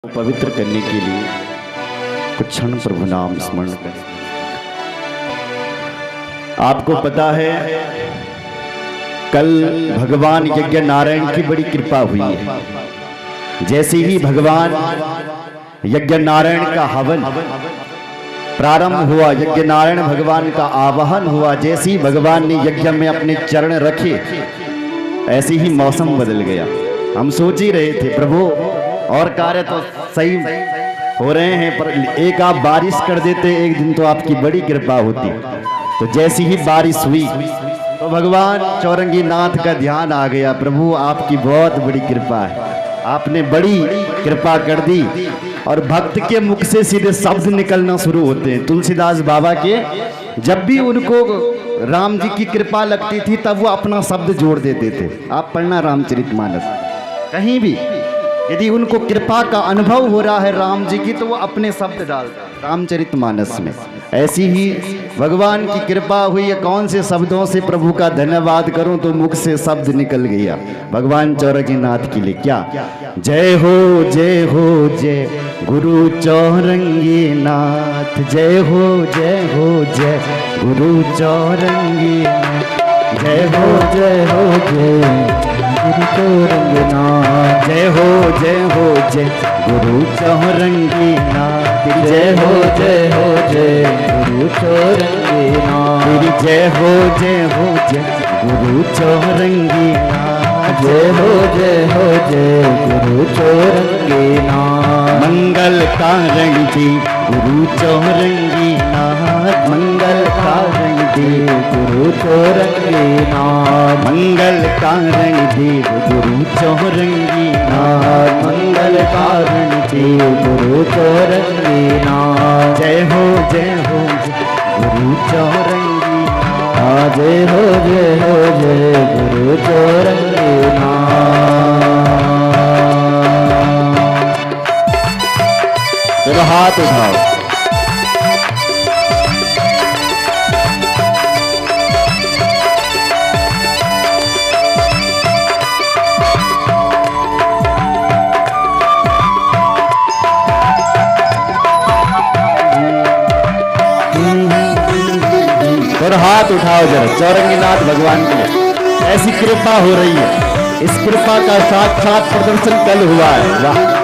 पवित्र करने के लिए कुछ क्षण प्रभु नाम स्मरण करें। आपको पता है कल भगवान यज्ञ नारायण की बड़ी कृपा हुई है। जैसे ही भगवान यज्ञ नारायण का हवन प्रारंभ हुआ, यज्ञ नारायण भगवान का आवाहन हुआ, जैसे ही भगवान ने यज्ञ में अपने चरण रखे ऐसे ही मौसम बदल गया। हम सोच ही रहे थे प्रभु और कार्य तो सही हो रहे हैं, पर एक आप बारिश कर देते एक दिन तो आपकी बड़ी कृपा होती। तो जैसी ही बारिश हुई तो भगवान चौरंगी नाथ का ध्यान आ गया। प्रभु आपकी बहुत बड़ी कृपा है, आपने बड़ी कृपा कर दी। और भक्त के मुख से सीधे शब्द निकलना शुरू होते हैं। तुलसीदास बाबा के जब भी उनको राम जी की कृपा लगती थी तब वो अपना शब्द जोड़ देते थे। आप पढ़ना रामचरितमानस, कहीं भी यदि उनको कृपा का अनुभव हो रहा है राम जी की तो वो अपने शब्द डालते हैं रामचरितमानस में। ऐसी ही भगवान की कृपा हुई है। कौन से शब्दों से प्रभु का धन्यवाद करूं तो मुख से शब्द निकल गया भगवान चौरंगी नाथ के लिए। क्या जय हो जय गुरु चौरंगी नाथ, जय हो जय गुरु चौरंगी नाथ, जय हो जय गुरु चौरंगी नाथ, जय हो जय गुरु चौरंगी नाथ, जय हो जय गुरु चौरंगी नाथ, जय हो जय गुरु चौरंगी नाथ, जय हो जय गुरु चौरंगी नाथ। मंगल कारण जी गुरु चौरंगी नाथ, मंगल कारण देव गुरु चौरंगी नाथ, मंगल कारण देव गुरु चौरंगी नाथ, मंगल कारण देव गुरु चौरंगी नाथ, जय हो गुरु चौरंगी नाथ, जय हो गुरु चौरंगी नाथ। चलो हाथ उठाओ। और हाथ उठाओ जरा चौरंगी नाथ भगवान के लिए। ऐसी कृपा हो रही है, इस कृपा का साक्षात प्रदर्शन कल हुआ है। वाह!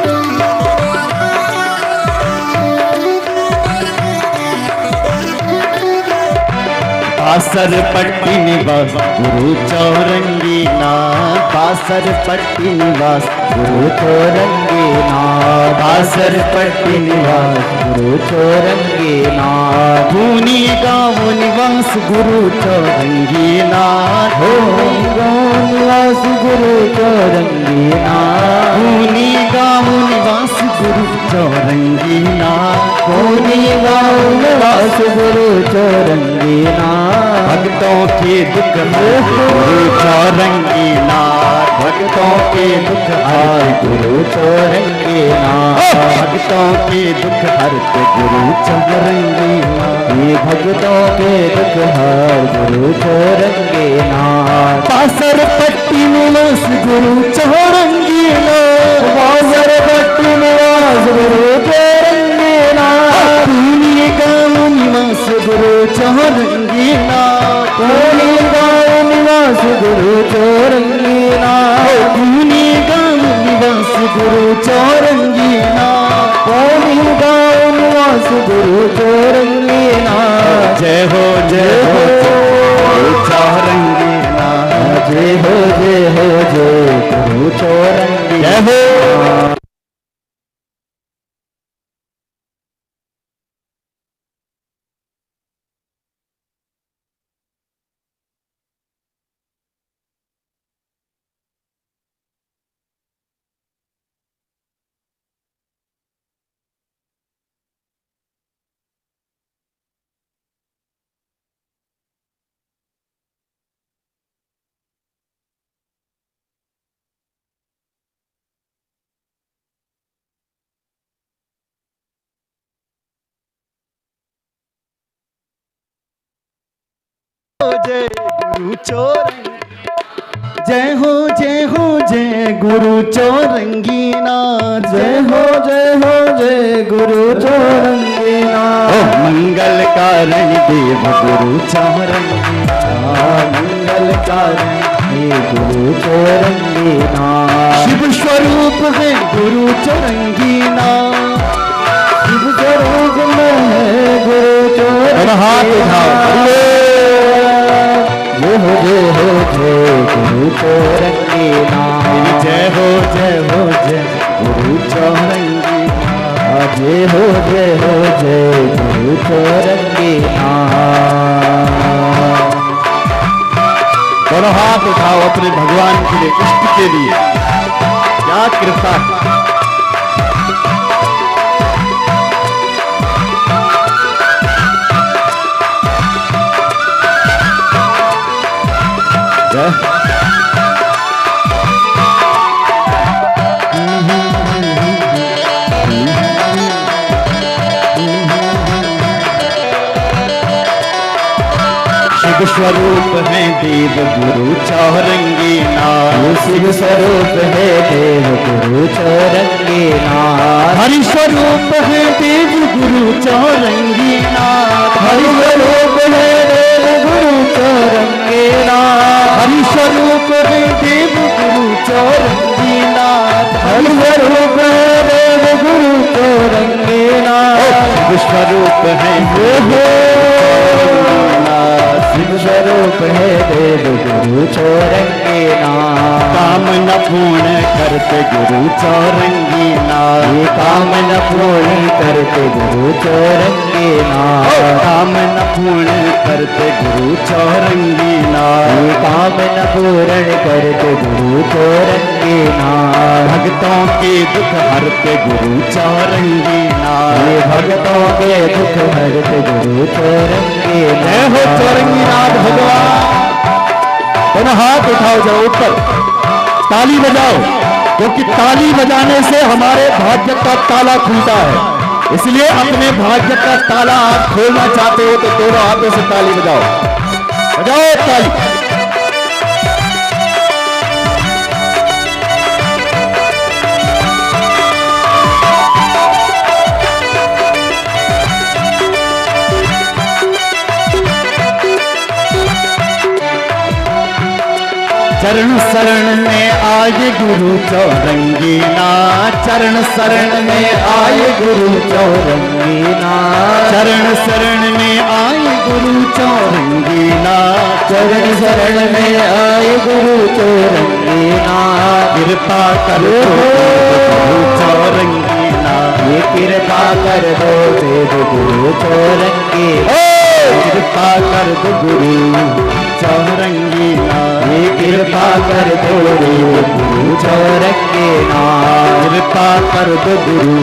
बासर पट्टी निवास गुरु चौरंगी नाथ, बासर पट्टी निवास गुरु चौरंगी नाथ, बासर पट्टी निवास गुरु चौरंगी नाथ, भूनी गाँव निवास गुरु चौरंगी नाथ, भूनी गाँव निवास गुरु चौरंगी नाथ, भूनी गाँव निवास गुरु चौरंगी नाथ, भूनी गाँव निवास गुरु चौरंगी नाथ, भक्तों के दुख गुरु चौरंगी नाथ, भक्तों के दुख हार गुरु चौरंगी नाथ, भक्तों के दुख हरते गुरु चौरंगी नाथ, ये भक्तों के दुख हार गुरु चौरंगी नाथ, बासर पट्टी निवास गुरु चौरंगी नाथ, बासर पट्टी निवास गुरु चौरंगी नाथ, भूनी गाँव निवास गुरु चौरंगी नाथ, भूनी गाँव निवास गुरु चौरंगी नाथ, भूनी गाँव निवास गुरु चौरंगी नाथ, भूनी गाँव निवास गुरु चौरंगी नाथ, जय हो गुरु चौरंगी नाथ, जय हो गुरु चौरंगी, जय हो। जय गुरु चौरंगी, जय हो जय हो जय गुरु चौरंगीनाथ, जय हो जय हो जय गुरु चौरंगीनाथ। मंगल कारण देव गुरु चौरंगीनाथ, मंगल कारण हे गुरु चौरंगीनाथ। शिव स्वरूप है गुरु चौरंगीनाथ, शिव स्वरूप में है गुरु चौरंगीनाथ। हाथ उठाओ, जय हो जय गुरु चौरंगीनाथ। जय हो जय गुरु चौरंगीनाथ, जय हो जय गुरु चौरंगीनाथ। दोनों हाथ उठाओ अपने भगवान के लिए, इष्ट के लिए। क्या कृपा जय। शिव स्वरूप है देव गुरु चौरंगीनाथ, शिव स्वरूप है देव गुरु चौरंगीनाथ। हरि स्वरूप है देव गुरु चौरंगीनाथ, हरि स्वरूप है देव गुरु चौरंगीनाथ। हरि स्वरूप है देव गुरु चौरंगीनाथ, हरि स्वरूप है देव गुरु चौरंगीनाथ। शिव स्वरूप है शिव स्वरूप है देव गुरु चौरंगीनाथ। कामना पूर्ण करते गुरु चौरंगीनाथ, ये कामना पूर्ण करते गुरु चौरंगीनाथ। कामना पूर्ण करते गुरु चौरंगीनाथ, ये कामना पूर्ण करते गुरु चौरंगीनाथ। भक्तों के दुख हरते गुरु चौरंगीनाथ, ये भक्तों के दुख हरते गुरु चौरंगीनाथ। जय हो चौरंगीनाथ भगवान। दोनों हाथ उठाओ, जरा ऊपर ताली बजाओ, क्योंकि ताली बजाने से हमारे भाग्य का ताला खुलता है। इसलिए अपने भाग्य का ताला आप खोलना चाहते हो तो दोनों हाथों से ताली बजाओ, बजाओ ताली। चरण शरण में आए गुरु चौरंगीनाथ, चरण शरण में आए गुरु चौरंगीनाथ। चरण शरण में आए गुरु चौरंगीनाथ, चरण शरण में आए गुरु चौरंगीनाथ। कृपा कर दो गुरु चौरंगीनाथ, ये कृपा कर दो देव गुरु चौरंगीनाथ। कृपा कर दो गुरु चौरंगीनाथ, ये कृपा कर दो देव गुरु चौरंगीनाथ। कृपा कर दो गुरु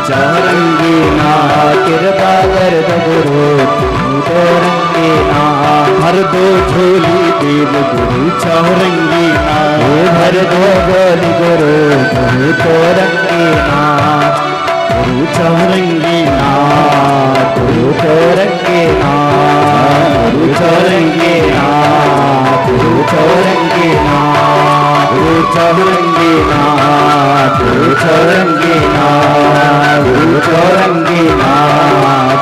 चौरंगीनाथ, कृपा कर दो गुरु चौरंगीनाथ। भर दो झोली देव गुरु चौरंगीनाथ, भर दो गोली गुरु गुरु चौरंगीनाथ। गुरु चौरंगीनाथ, गुरु चौरंगीनाथ। गुरु चौरंगीनाथ। गुरु चौरंगीनाथ। गुरु चौरंगीनाथ, गुरु चौरंगीनाथ।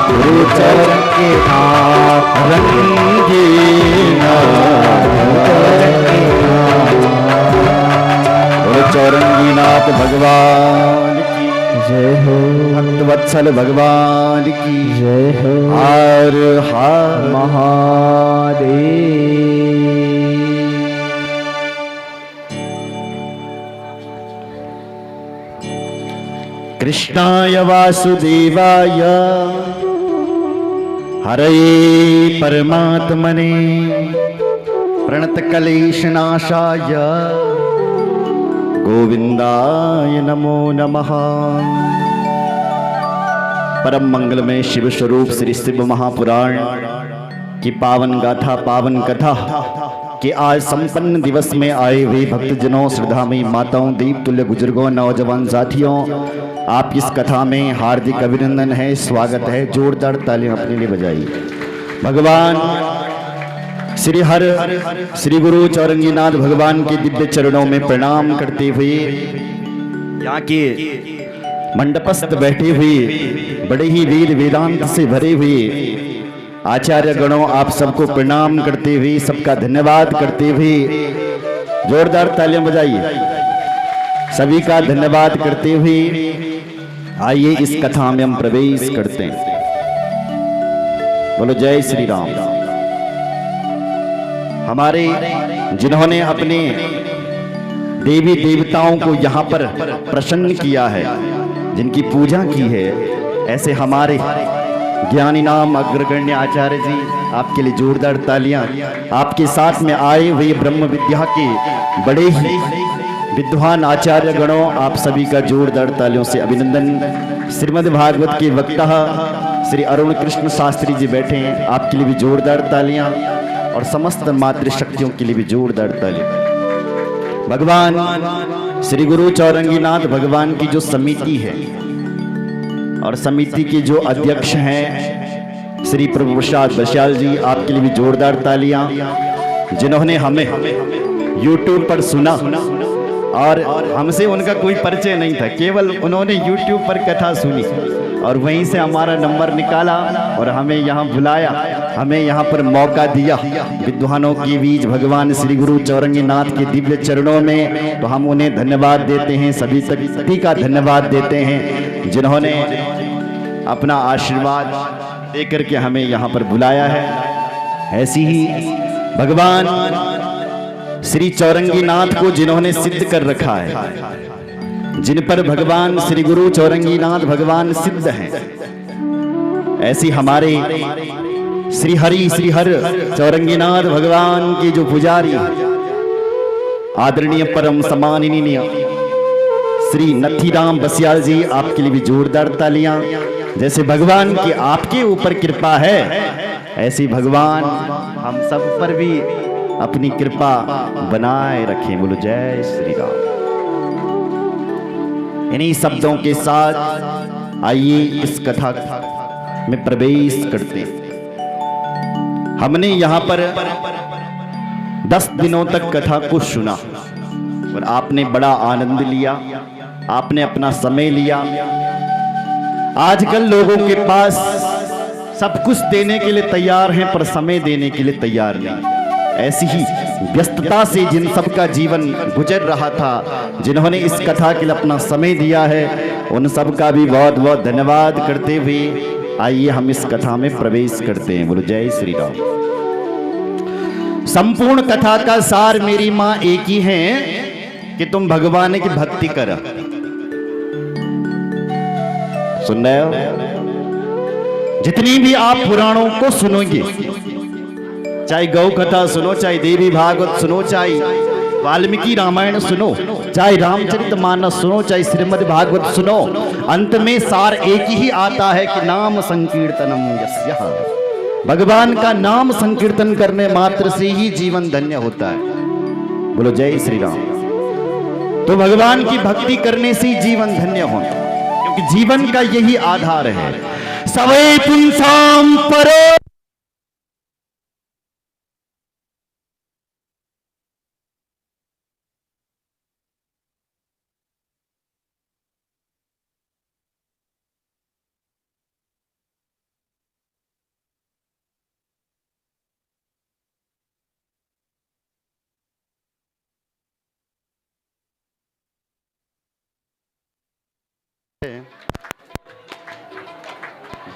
गुरु चौरंगीनाथ। गुरु चौरंगीनाथ। गुरु चौरंगीनाथ भगवान की जय हो। भक्त वत्सल भगवान की जय हो। हर हर महादेव। कृष्णाय वासुदेवाय हरये परमात्मने प्रणतक्लेशनाशाय गोविंदाय नमो नमः। परम मंगलमय शिव स्वरूप श्री शिव महापुराण की पावन गाथा, पावन कथा कि आज संपन्न दिवस में आए हुए भक्तजनों, श्रद्धामयी माताओं, दीप तुल्य बुजुर्गों, नौजवान साथियों, आप इस कथा में हार्दिक अभिनंदन है, स्वागत है। जोरदार तालियां अपने लिए बजाइए। भगवान श्री हर श्री गुरु चौरंगीनाथ भगवान के दिव्य चरणों में प्रणाम करते हुए यहाँ के मंडपस्थ बैठे हुए बड़े ही वेद वेदांत से भरे हुए आचार्य गणों आप सबको प्रणाम करते हुए सबका धन्यवाद करते हुए जोरदार तालियां बजाइए। सभी का धन्यवाद करते हुए आइए इस कथा में हम प्रवेश करते हैं। बोलो जय श्री राम। हमारे जिन्होंने अपने देवी देवताओं को यहाँ पर प्रसन्न किया है, जिनकी पूजा की है, ऐसे हमारे ज्ञानी नाम अग्रगण्य आचार्य जी, आपके लिए जोरदार तालियां। आपके साथ में आए हुए ब्रह्म विद्या के बड़े ही विद्वान आचार्य गणों, आप सभी का जोरदार तालियों से अभिनंदन। श्रीमद् भागवत के वक्ता श्री अरुण कृष्ण शास्त्री जी बैठे हैं, आपके लिए भी जोरदार तालियां और समस्त मातृशक्तियों के लिए भी जोरदार तालियां। भगवान श्री गुरु चौरंगीनाथ भगवान की जो समिति है और समिति के जो अध्यक्ष हैं श्री प्रभु प्रसाद बस्याल जी, आपके लिए भी जोरदार तालियां। जिन्होंने हमें YouTube पर सुना और हमसे उनका कोई परिचय नहीं था, केवल उन्होंने YouTube पर कथा सुनी और वहीं से हमारा नंबर निकाला और हमें यहाँ बुलाया, हमें यहाँ पर मौका दिया विद्वानों के बीच भगवान श्री गुरु चौरंगीनाथ के दिव्य चरणों में। तो हम उन्हें धन्यवाद देते हैं, सभी का धन्यवाद देते हैं जिन्होंने अपना आशीर्वाद देकर के हमें यहाँ पर बुलाया है। ऐसी ही भगवान श्री चौरंगीनाथ को जिन्होंने सिद्ध कर रखा है, जिन पर भगवान श्री गुरु चौरंगीनाथ भगवान सिद्ध हैं, ऐसी हमारे श्री हर चौरंगीनाथ भगवान के जो पुजारी आदरणीय परम सम्माननीय श्री नथीराम बस्याल जी, आपके लिए भी जोरदार तालियां। जैसे भगवान की आपके ऊपर कृपा है, ऐसी भगवान हम सब पर भी अपनी कृपा बनाए रखें। बोलो जय श्री राम। इन्हीं शब्दों के साथ आइए इस कथा में प्रवेश करते हैं। हमने यहाँ पर 10 दिनों तक कथा को सुना और आपने बड़ा आनंद लिया, आपने अपना समय लिया। आजकल लोगों के पास सब कुछ देने के लिए तैयार हैं पर समय देने के लिए तैयार नहीं। ऐसी ही व्यस्तता से जिन सब का जीवन गुजर रहा था, जिन्होंने इस कथा के लिए अपना समय दिया है, उन सब का भी बहुत बहुत धन्यवाद करते हुए आइए हम इस कथा में प्रवेश करते हैं। बोलो जय श्री राम। संपूर्ण कथा का सार मेरी मां एक ही है कि तुम भगवान की भक्ति करो। सुन रहे हो? जितनी भी आप पुराणों को सुनोगे, चाहे गौ कथा सुनो, चाहे देवी भागवत सुनो, चाहे वाल्मीकि रामायण सुनो, चाहे रामचरितमानस सुनो, चाहे श्रीमद् भागवत सुनो, अंत में सार एक ही आता है कि नाम संकीर्तनम यस्यः। भगवान का नाम संकीर्तन करने मात्र से ही जीवन धन्य होता है। बोलो जय श्री राम। तो भगवान की भक्ति करने से ही जीवन धन्य होता है, क्योंकि जीवन का यही आधार है। सवै पुंसाम परो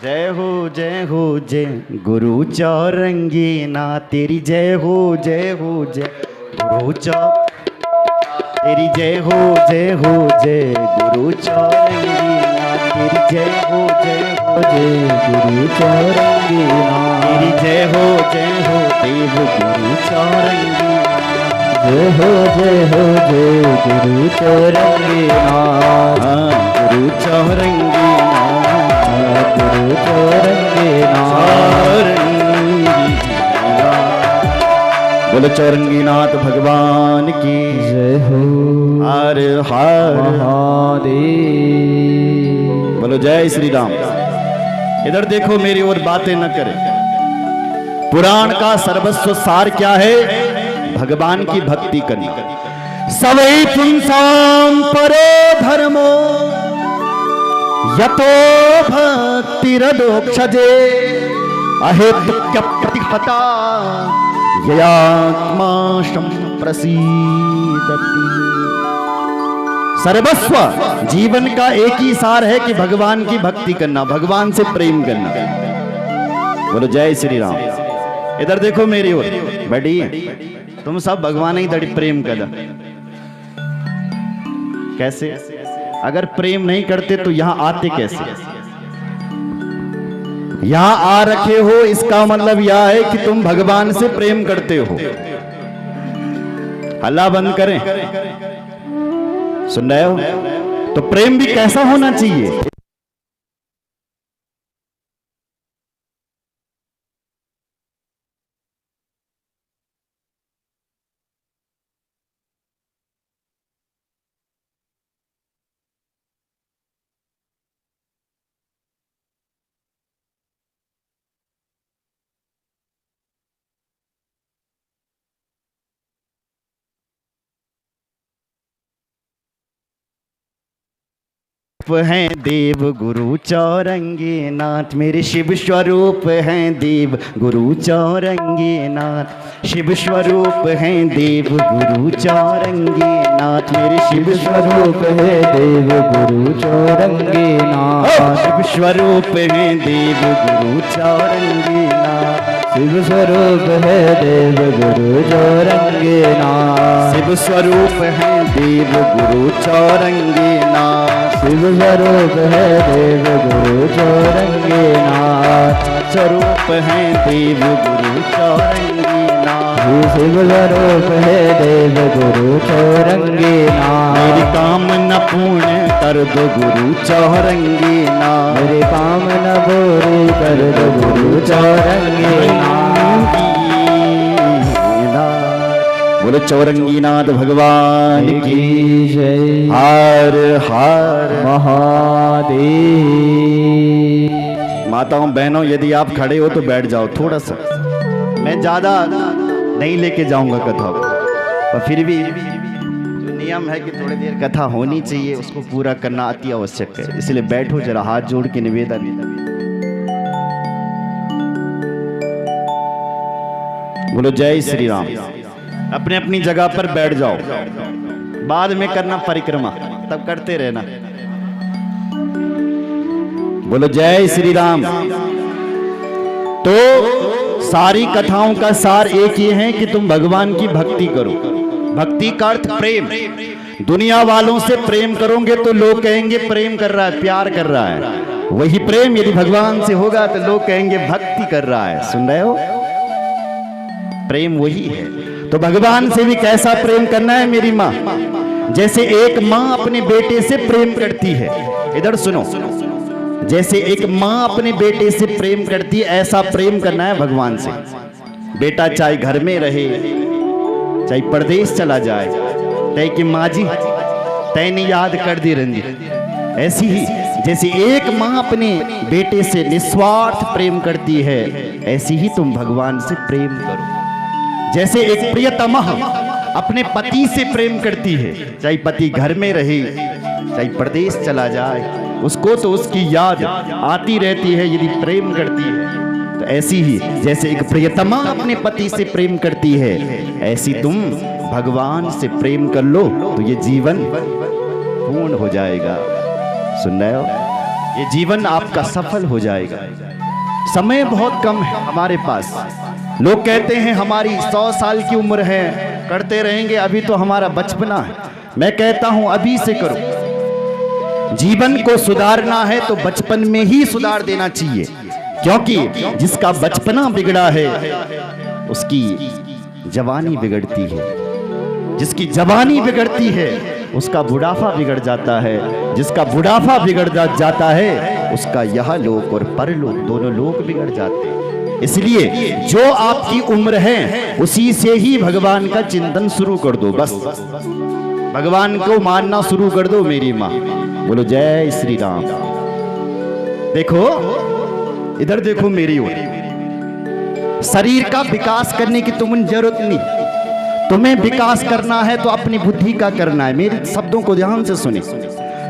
जय हो जय गुरु चौरंगीनाथ तेरी जय हो जय गुरु तेरी जय हो जय गुरु चौरंगीनाथ तेरी जय हो गुरु चौरंगीनाथ तेरी जय हो देव गुरु चौरंगीनाथ जय हो गुरु चौरंगीनाथ गुरु चौरंगीनाथ गुरु चौरंगीनाथ। बोलो चौरंगीनाथ भगवान की जय हो। हर हर महादेव। बोलो जय श्री राम। इधर देखो, मेरी ओर बातें न करे। पुराण का सर्वस्व सार क्या है? भगवान की भक्ति करना। सवै पुंसाम परो धर्मो यतो भक्तिरदोक्षजे अहेतुक्य प्रतिहता ययात्मा संप्रसीदति। सर्वस्व जीवन का एक ही सार है कि भगवान की भक्ति करना, भगवान से प्रेम करना। बोलो जय श्री राम। इधर देखो मेरी ओर बैठी, तुम सब भगवान ही तड़ी प्रेम कर। कैसे? अगर प्रेम नहीं करते तो यहां आते कैसे? यहां आ रखे हो इसका मतलब यह है कि तुम भगवान से प्रेम करते हो। हल्ला बंद करें। सुन रहे हो? तो प्रेम भी कैसा होना चाहिए? हैं देव गुरु चौरंगी नाथ, मेरे शिव स्वरूप हैं देव गुरु चौरंगी नाथ। शिव स्वरूप हैं देव गुरु चौरंगी नाथ, मेरे शिव स्वरूप है देव गुरु चौरंगी नाथ। शिव स्वरूप हैं देव गुरु चौरंगी नाथ, शिव स्वरूप है देव गुरु चौरंगी नाथ। शिव स्वरूप है देव गुरु चौरंगी नाथ, शिव स्वरूप है देव गुरु चौरंगी नाथ। स्वरूप है देव गुरु चौरंगी नाथ, शिव स्वरूप है देव गुरु चौरंगी नाथ। मेरी कामना पूर्ण कर दो गुरु चौरंगी नाथ, मेरी कामना पूरी कर दो गुरु चौरंगी नाथ। बोलो चौरंगी नाथ भगवान की जय। हर हर महादेव। माताओं बहनों, यदि आप खड़े हो तो बैठ जाओ थोड़ा सा। मैं ज्यादा नहीं लेके जाऊंगा कथा को, पर फिर भी जो नियम है कि थोड़ी देर कथा होनी चाहिए, उसको पूरा करना अति आवश्यक है। इसलिए बैठो जरा, हाथ जोड़ के निवेदन। बोलो जय श्री राम। अपने अपनी जगह पर बैठ जाओ, बाद में करना परिक्रमा, तब करते रहना। बोलो जय श्री राम। तो सारी कथाओं का सार एक ही है कि तुम भगवान की भक्ति करो। भक्ति का अर्थ प्रेम। दुनिया वालों से प्रेम करोगे तो लोग कहेंगे प्रेम कर रहा है, प्यार कर रहा है। वही प्रेम यदि भगवान से होगा तो लोग कहेंगे भक्ति कर रहा है। सुन रहे हो? प्रेम वही है। तो भगवान से भी कैसा प्रेम करना है मेरी माँ? जैसे एक माँ अपने बेटे से प्रेम करती है। इधर सुनो, जैसे एक माँ अपने बेटे से प्रेम करती है, ऐसा प्रेम करना है भगवान से। बेटा चाहे घर में रहे, चाहे परदेश चला जाए, तय कि माँ जी तैने याद कर दी रंजी। ऐसी ही जैसे एक माँ अपने बेटे से निस्वार्थ प्रेम करती है, ऐसी ही तुम भगवान से प्रेम करो। जैसे एक प्रियतमा अपने पति से प्रेम करती है, चाहे पति घर में रहे चाहे परदेश चला जाए, उसको तो उसकी याद आती रहती है यदि प्रेम करती है। तो ऐसी ही जैसे एक प्रियतमा अपने पति से प्रेम करती है, ऐसी तुम भगवान से प्रेम कर लो तो ये जीवन पूर्ण हो जाएगा। सुन रहे हो? ये जीवन आपका सफल हो जाएगा। समय बहुत कम है हमारे पास। लोग कहते हैं हमारी 100 साल की उम्र है, करते रहेंगे, अभी तो हमारा बचपना है। मैं कहता हूं अभी से करो। जीवन को सुधारना है तो बचपन में ही सुधार देना चाहिए, क्योंकि जिसका बचपना बिगड़ा है उसकी जवानी बिगड़ती है। जिसकी जवानी बिगड़ती है उसका बुढ़ापा बिगड़ जाता है। जिसका बुढ़ापा बिगड़ जाता है उसका यह लोक और परलोक दोनों लोक बिगड़ जाते हैं। इसलिए जो आपकी उम्र है उसी से ही भगवान का चिंतन शुरू कर दो। बस भगवान को मानना शुरू कर दो मेरी माँ। बोलो जय श्री राम। देखो इधर देखो मेरी ओर। शरीर का विकास करने की तुम्हें जरूरत नहीं। तुम्हें विकास करना है तो अपनी बुद्धि का करना है। मेरे शब्दों को ध्यान से सुने।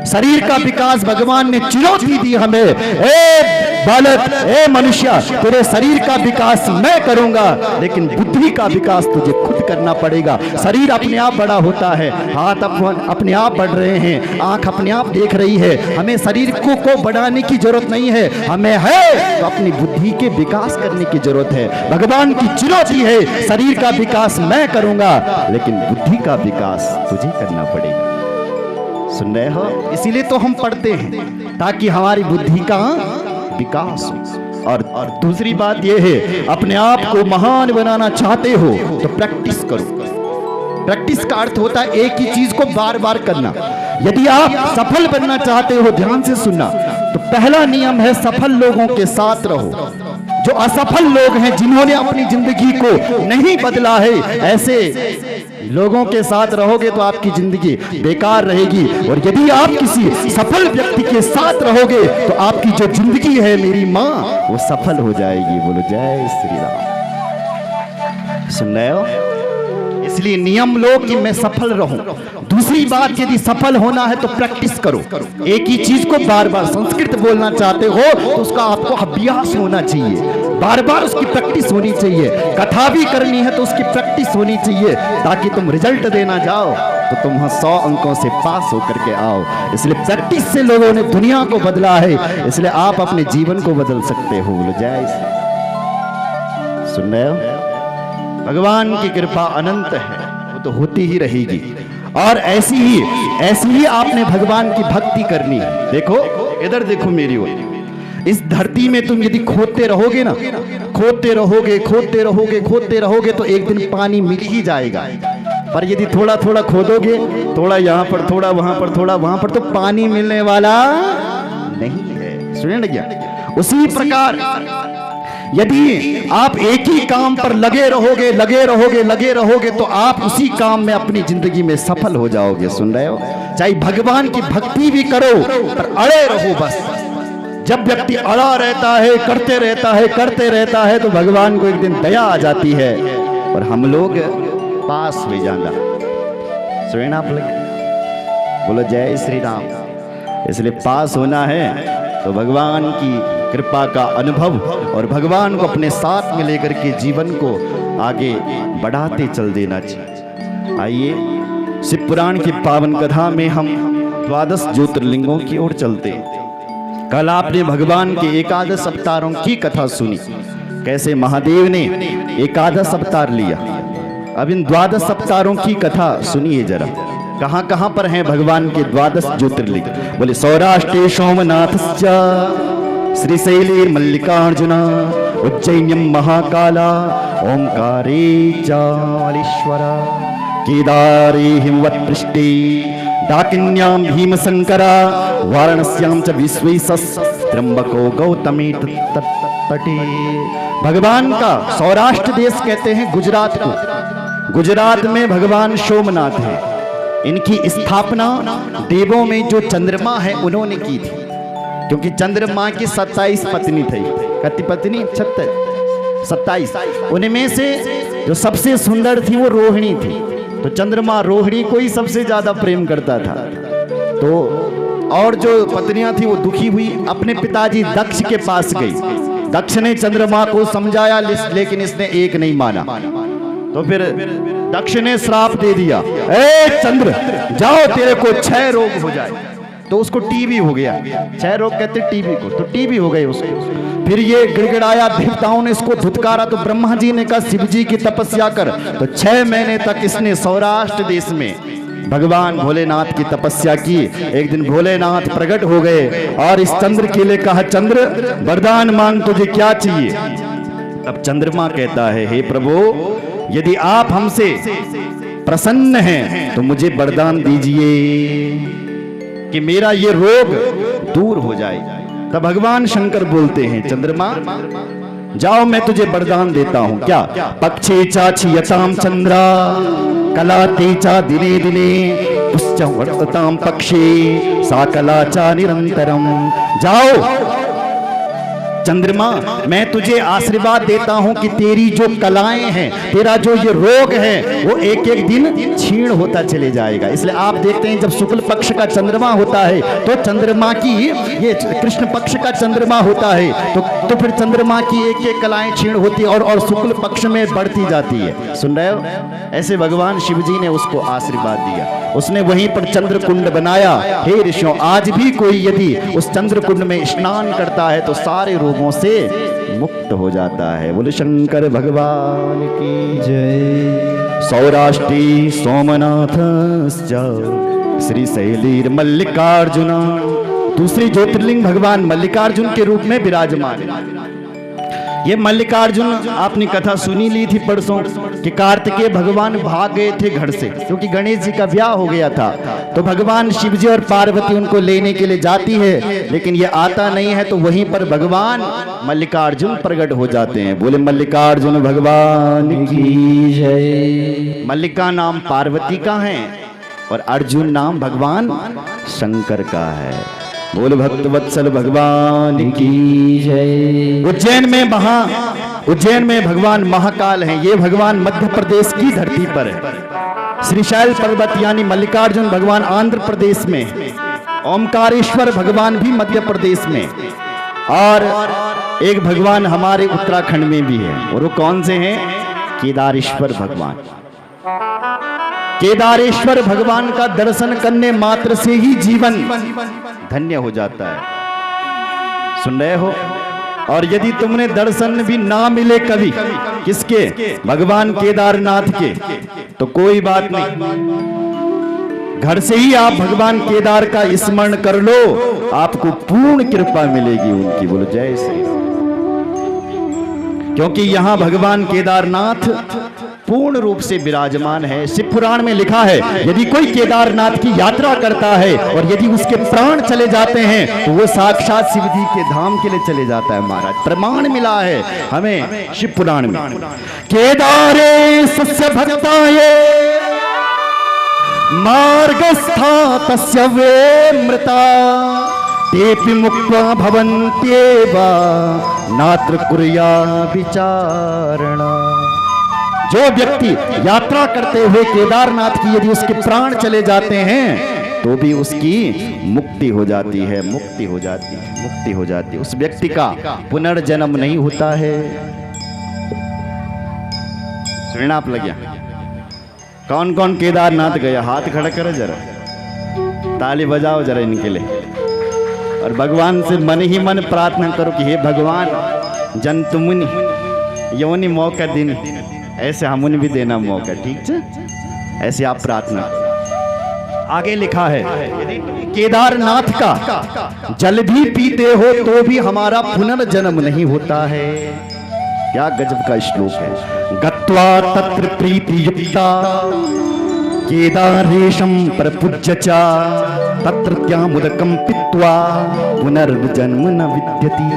शरीर का विकास भगवान ने चुनौती दी हमें, ए बालक, ए मनुष्य, तेरे शरीर का विकास मैं करूंगा, लेकिन बुद्धि का विकास तुझे खुद करना पड़ेगा। शरीर अपने आप बड़ा होता है, हाथ अपने आप बढ़ रहे हैं, आंख अपने आप देख रही है। हमें शरीर को बढ़ाने की जरूरत नहीं है, हमें है तो अपनी बुद्धि के विकास करने की जरूरत है। भगवान की चुनौती है, शरीर का विकास मैं करूंगा, लेकिन बुद्धि का विकास तुझे करना पड़ेगा। सुन रहे हो? इसीलिए तो हम पढ़ते हैं, ताकि हमारी बुद्धि का विकास हो। और दूसरी बात यह है, अपने आप को महान बनाना चाहते हो तो प्रैक्टिस करो। प्रैक्टिस का अर्थ होता है एक ही चीज को बार बार करना। यदि आप सफल बनना चाहते हो, ध्यान से सुनना, तो पहला नियम है सफल लोगों के साथ रहो। जो असफल लोग हैं, जिन्होंने अपनी जिंदगी को नहीं बदला है, ऐसे लोगों के साथ रहोगे तो आपकी जिंदगी बेकार रहेगी। और यदि आप किसी सफल व्यक्ति के साथ रहोगे तो आपकी जो जिंदगी है मेरी माँ, वो सफल हो जाएगी। बोलो जय श्री राम। सुन रहे हो? इसलिए नियम लो कि मैं सफल रहूं। दूसरी बात, यदि सफल होना है तो प्रैक्टिस करो। एक ही चीज को बार बार, संस्कृत बोलना चाहते हो तो उसका आपको अभ्यास होना चाहिए, बार बार उसकी प्रैक्टिस होनी चाहिए। कथा भी करनी है तो उसकी प्रैक्टिस होनी चाहिए, ताकि तुम रिजल्ट देना जाओ तो तुम 100 अंकों से पास होकर के आओ। इसलिए प्रैक्टिस से लोगों ने दुनिया को बदला है, इसलिए आप अपने जीवन को बदल सकते हो। बोलो जय। सुन रहे हो? भगवान की कृपा अनंत है, वो तो होती ही रहेगी। और ऐसी ही आपने भगवान की भक्ति करनी है। देखो इधर देखो मेरी ओर। इस धरती में तुम यदि खोदते रहोगे ना, खोदते रहोगे तो एक दिन पानी मिल ही जाएगा। पर यदि थोड़ा थोड़ा खोदोगे, थोड़ा यहाँ पर, थोड़ा वहां पर, थोड़ा वहां पर, तो पानी मिलने वाला नहीं है। सुने ना क्या? उसी प्रकार यदि आप एक ही काम पर लगे रहोगे तो आप उसी काम में अपनी जिंदगी में सफल हो जाओगे। सुन रहे हो? चाहे भगवान की भक्ति भी करो, पर अड़े रहो बस। जब व्यक्ति अड़ा रहता है, करते रहता है, तो भगवान को एक दिन दया आ जाती है और हम लोग पास हो जाएंगे। सुने आप लोग? बोलो जय श्री राम। इसलिए पास होना है तो भगवान की कृपा का अनुभव और भगवान को अपने साथ में लेकर के जीवन को आगे बढ़ाते चल देना चाहिए। आइए शिव पुराण की पावन कथा में हम 12 ज्योतिर्लिंगों की ओर चलते हैं। कल आपने भगवान के एकादश अवतारों की कथा सुनी, कैसे महादेव ने एकादश अवतार लिया। अब इन 12 अवतारों की कथा सुनिए जरा, कहां कहां पर हैं भगवान के 12 ज्योतिर्लिंग। बोले सौराष्ट्रे सोमनाथश्च, श्रीशैले मल्लिकार्जुन, उज्जैन्यं महाकाला, ओंकारे चालेश्वर, केदारे हिमवत्पृष्ठे, डाकिन्यां भीमशंकरा, वाराणस्यां च विश्वेशस, त्र्यंबको गौतमी तटे। भगवान का सौराष्ट्र देश कहते हैं गुजरात को। गुजरात में भगवान सोमनाथ है। इनकी स्थापना देवों में जो चंद्रमा है उन्होंने की थी, क्योंकि चंद्रमा की 27 पत्नी थी। कितनी पत्नी? 27। उनमें से जो सबसे सुंदर थी वो रोहिणी थी। तो चंद्रमा रोहिणी को ही सबसे ज्यादा प्रेम करता था। तो और जो पत्नियां थी वो दुखी हुई, अपने पिताजी दक्ष के पास गई। दक्ष ने चंद्रमा को समझाया, लेकिन इसने एक नहीं माना। तो फिर दक्ष ने श्राप दे दिया, ए चंद्र जाओ, तेरे को 6 रोग हो जाए। तो उसको टीबी हो गया। 6 रोग कहते टीबी को, तो टीबी हो गई उसको। फिर ये गिड़गिड़ाया, देवताओं ने इसको धुतकारा। तो ब्रह्मा जी ने कहा शिव जी की तपस्या कर। तो 6 महीने तक इसने सौराष्ट्र देश में भगवान भोलेनाथ की तपस्या की। एक दिन भोलेनाथ प्रकट हो गए और इस चंद्र के लिए कहा, चंद्र वरदान मांग, तुझे क्या चाहिए? अब चंद्रमा कहता है, हे प्रभु, यदि आप हमसे प्रसन्न हैं तो मुझे वरदान दीजिए कि मेरा ये रोग दूर हो जाए। तब भगवान शंकर बोलते हैं, चंद्रमा जाओ, मैं तुझे वरदान देता हूं। क्या? पक्षे चाची यताम चंद्रा, कला तेजा दिने दिने, पुष्च वर्तताम पक्षे, सा कला चा निरंतरम। जाओ चंद्रमा, मैं तुझे आशीर्वाद देता हूं कि तेरी जो कलाएं हैं, तेरा जो ये रोग है, वो एक एक दिन क्षीण होता चले जाएगा। इसलिए आप देखते हैं जब शुक्ल पक्ष का चंद्रमा होता है तो चंद्रमा की, ये कृष्ण पक्ष का चंद्रमा होता है तो फिर चंद्रमा की एक एक कलाएं क्षीण होती है और शुक्ल पक्ष में बढ़ती जाती है। सुन रहे हो? ऐसे भगवान शिव जी ने उसको आशीर्वाद दिया, उसने वहीं पर चंद्र कुंड बनाया। हे ऋषियों, आज भी कोई यदि उस चंद्र कुंड में स्नान करता है तो सारे रोगों से मुक्त हो जाता है। बोले शंकर भगवान की जय। सौराष्ट्री सोमनाथ श्री शैलीर मल्लिकार्जुना, दूसरी ज्योतिर्लिंग भगवान मल्लिकार्जुन के रूप में विराजमान है। ये मल्लिकार्जुन, आपने कथा सुनी ली थी परसों कि कार्तिकेय भगवान भाग गए थे घर से, क्योंकि गणेश जी का ब्याह हो गया था। तो भगवान शिव जी और पार्वती उनको लेने के लिए जाती है, लेकिन ये आता नहीं है, तो वहीं पर भगवान मल्लिकार्जुन प्रकट हो जाते हैं। बोले मल्लिकार्जुन भगवान की जय। मल्लिका नाम पार्वती का है और अर्जुन नाम भगवान शंकर का है। बोल भक्तवत्सल भगवान की जय। उज्जैन में भगवान महाकाल हैं। ये भगवान मध्य प्रदेश की धरती पर है। श्रीशैल पर्वत यानी मल्लिकार्जुन भगवान आंध्र प्रदेश में, ओमकारेश्वर भगवान भी मध्य प्रदेश में, और एक भगवान हमारे उत्तराखंड में भी है। और वो कौन से हैं? केदारेश्वर भगवान। केदारेश्वर भगवान का दर्शन करने मात्र से ही जीवन धन्य हो जाता है। सुन रहे हो? और यदि तुमने दर्शन भी ना मिले कभी, किसके? भगवान केदारनाथ के, तो कोई बात नहीं, घर से ही आप भगवान केदार का स्मरण कर लो, आपको पूर्ण कृपा मिलेगी उनकी। बोलो जय श्री राम। क्योंकि यहां भगवान केदारनाथ पूर्ण रूप से विराजमान है। शिव पुराण में लिखा है, यदि कोई केदारनाथ की यात्रा करता है और यदि उसके प्राण चले जाते हैं तो वो साक्षात शिव जी के धाम के लिए चले जाता है। महाराज, प्रमाण मिला है हमें शिव पुराण में। केदारे सस्य भक्ताये मार्गस्था तस्य वे मृता तेपि मुक्त्वा भवन्त्येव नात्र कुर्या विचारणा। जो व्यक्ति यात्रा करते हुए केदारनाथ की यदि उसके प्राण चले जाते हैं तो भी उसकी मुक्ति हो जाती है, मुक्ति हो जाती है, मुक्ति हो जाती है। उस व्यक्ति का पुनर्जन्म नहीं होता है। सुनना आप लग गया? कौन कौन केदारनाथ गया? हाथ खड़ा करो जरा, ताली बजाओ जरा इनके लिए, और भगवान से मन ही मन प्रार्थना करो कि हे भगवान, जंतु मुनि योनि मौका दिन, ऐसे हमुन भी देना मौका। ठीक है, ऐसे आप प्रार्थना। आगे लिखा है, केदारनाथ का जल भी पीते हो तो भी हमारा पुनर्जन्म नहीं होता है। क्या गजब का श्लोक है। गत्वा तत्र प्रीति युक्ता केदारेशम प्रपूज्य च तत्र त्यामुदकं पीत्वा पुनर्जन्म न विद्यति।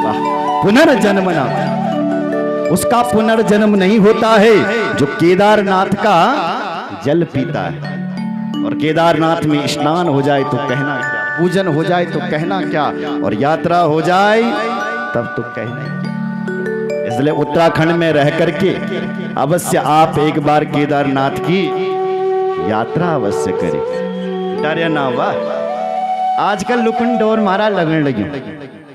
वाह, पुनर्जन्म न, उसका पुनर्जन्म नहीं होता है जो केदारनाथ का जल पीता है। और केदारनाथ में स्नान हो जाए तो कहना क्या, पूजन हो जाए तो कहना क्या, और यात्रा हो जाए तब तो कहना क्या। इसलिए उत्तराखंड में रह करके अवश्य आप एक बार केदारनाथ की यात्रा अवश्य करें। डरिया ना हुआ। आजकल लुकन डोर मारा लगने लगी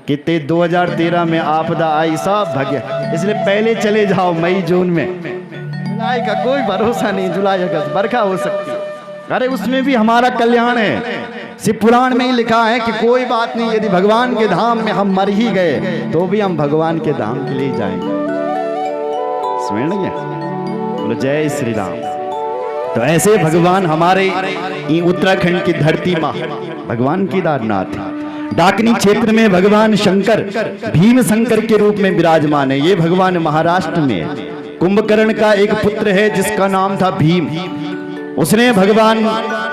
कितने 2013 में आपदा आई, सब भगे। इसलिए पहले चले जाओ मई जून में। जुलाई का कोई भरोसा नहीं, जुलाई अगस्त बरखा हो सकती है। अरे उसमें भी हमारा कल्याण है। शिव पुराण में ही लिखा है कि कोई बात नहीं, यदि भगवान के धाम में हम मर ही गए तो भी हम भगवान के धाम के लिए जाएंगे। समझ गए? बोलो जय श्री राम। तो ऐसे भगवान हमारे उत्तराखंड की धरती माँ भगवान केदारनाथ, डाकनी क्षेत्र में भगवान शंकर भीम शंकर के रूप में विराजमान है। ये भगवान महाराष्ट्र में कुंभकर्ण का एक पुत्र है जिसका नाम था भीम। उसने भगवान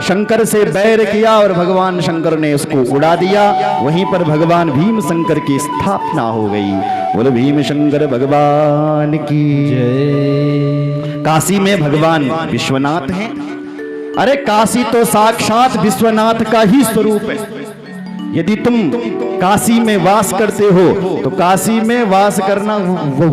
शंकर से बैर किया और भगवान शंकर ने उसको उड़ा दिया। वहीं पर भगवान भीम शंकर की स्थापना हो गई। बोलो भीम शंकर भगवान की जय। काशी में भगवान विश्वनाथ हैं। अरे काशी तो साक्षात विश्वनाथ का ही स्वरूप है। यदि तुम काशी में वास करते हो तो काशी में वास करना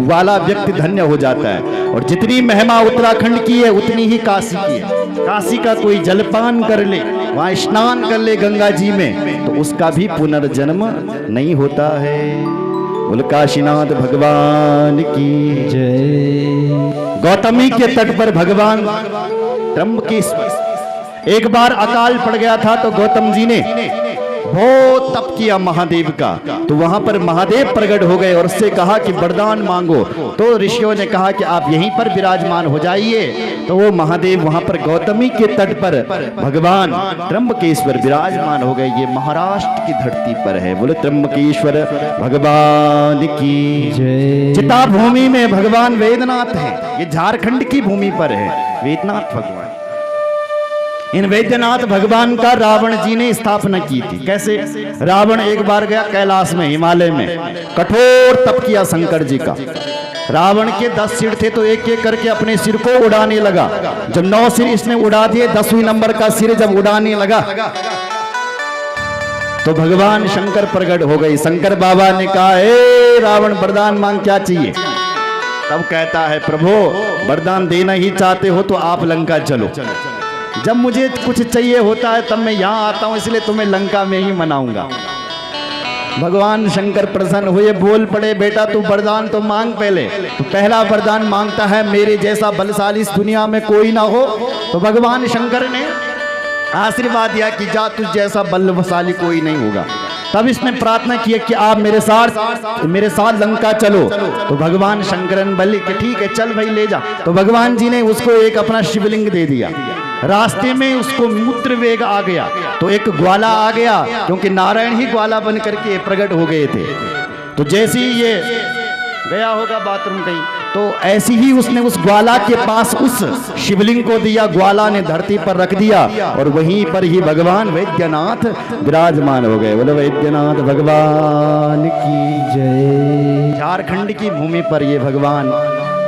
वाला व्यक्ति धन्य हो जाता है। और जितनी महिमा उत्तराखंड की है उतनी ही काशी की है। काशी का कोई जलपान कर ले, वहां स्नान कर ले गंगा जी में, तो उसका भी पुनर्जन्म नहीं होता है। बोल काशीनाथ भगवान की जय। गौतमी के तट पर भगवान त्र्यंबकेश्वर, एक बार अकाल पड़ गया था तो गौतम जी ने बहुत तप किया महादेव का, तो वहां पर महादेव प्रकट हो गए और उससे कहा कि वरदान मांगो। तो ऋषियों ने कहा कि आप यहीं पर विराजमान हो जाइए। तो वो महादेव वहां पर गौतमी के तट पर भगवान त्र्यंबकेश्वर विराजमान हो गए। ये महाराष्ट्र की धरती पर है। बोले त्र्यंबकेश्वर भगवान की जय। चिता भूमि में भगवान वैद्यनाथ है। ये झारखंड की भूमि पर है वैद्यनाथ भगवान। इन वैद्यनाथ भगवान का रावण जी ने स्थापना की थी। कैसे? रावण एक बार गया कैलाश में, हिमालय में, कठोर तप किया शंकर जी का। रावण के 10 सिर थे तो एक एक करके अपने सिर को उड़ाने लगा। जब 9 सिर इसने उड़ा दिए, 10वीं नंबर का सिर जब उड़ाने लगा तो भगवान शंकर प्रकट हो गए। शंकर बाबा ने कहा, हे रावण वरदान मांग, क्या चाहिए? तब कहता है, प्रभु वरदान देना ही चाहते हो तो आप लंका चलो। जब मुझे कुछ चाहिए होता है तब मैं यहाँ आता हूँ, इसलिए तुम्हें लंका में ही मनाऊंगा। भगवान शंकर प्रसन्न हुए, बोल पड़े, बेटा तू वरदान तो मांग पहले। तो पहला वरदान मांगता है, मेरे जैसा बलशाली इस दुनिया में कोई ना हो। तो भगवान शंकर ने आशीर्वाद दिया कि जा, तुझ जैसा बलशाली कोई नहीं होगा। तब इसने प्रार्थना की कि आप मेरे साथ लंका चलो। तो भगवान शंकर ने बोले कि ठीक है चल भाई ले जा। तो भगवान जी ने उसको एक अपना शिवलिंग दे दिया। रास्ते में उसको मूत्र वेग आ गया तो एक ग्वाला आ गया, क्योंकि नारायण ही ग्वाला बन करके प्रकट हो गए थे। तो जैसे ही ये गया होगा बाथरूम कहीं, तो ऐसी ही उसने उस ग्वाला के पास उस शिवलिंग को दिया। ग्वाला ने धरती पर रख दिया और वहीं पर ही भगवान वैद्यनाथ विराजमान हो गए। बोलो वैद्यनाथ भगवान की जय। झारखंड की भूमि पर ये भगवान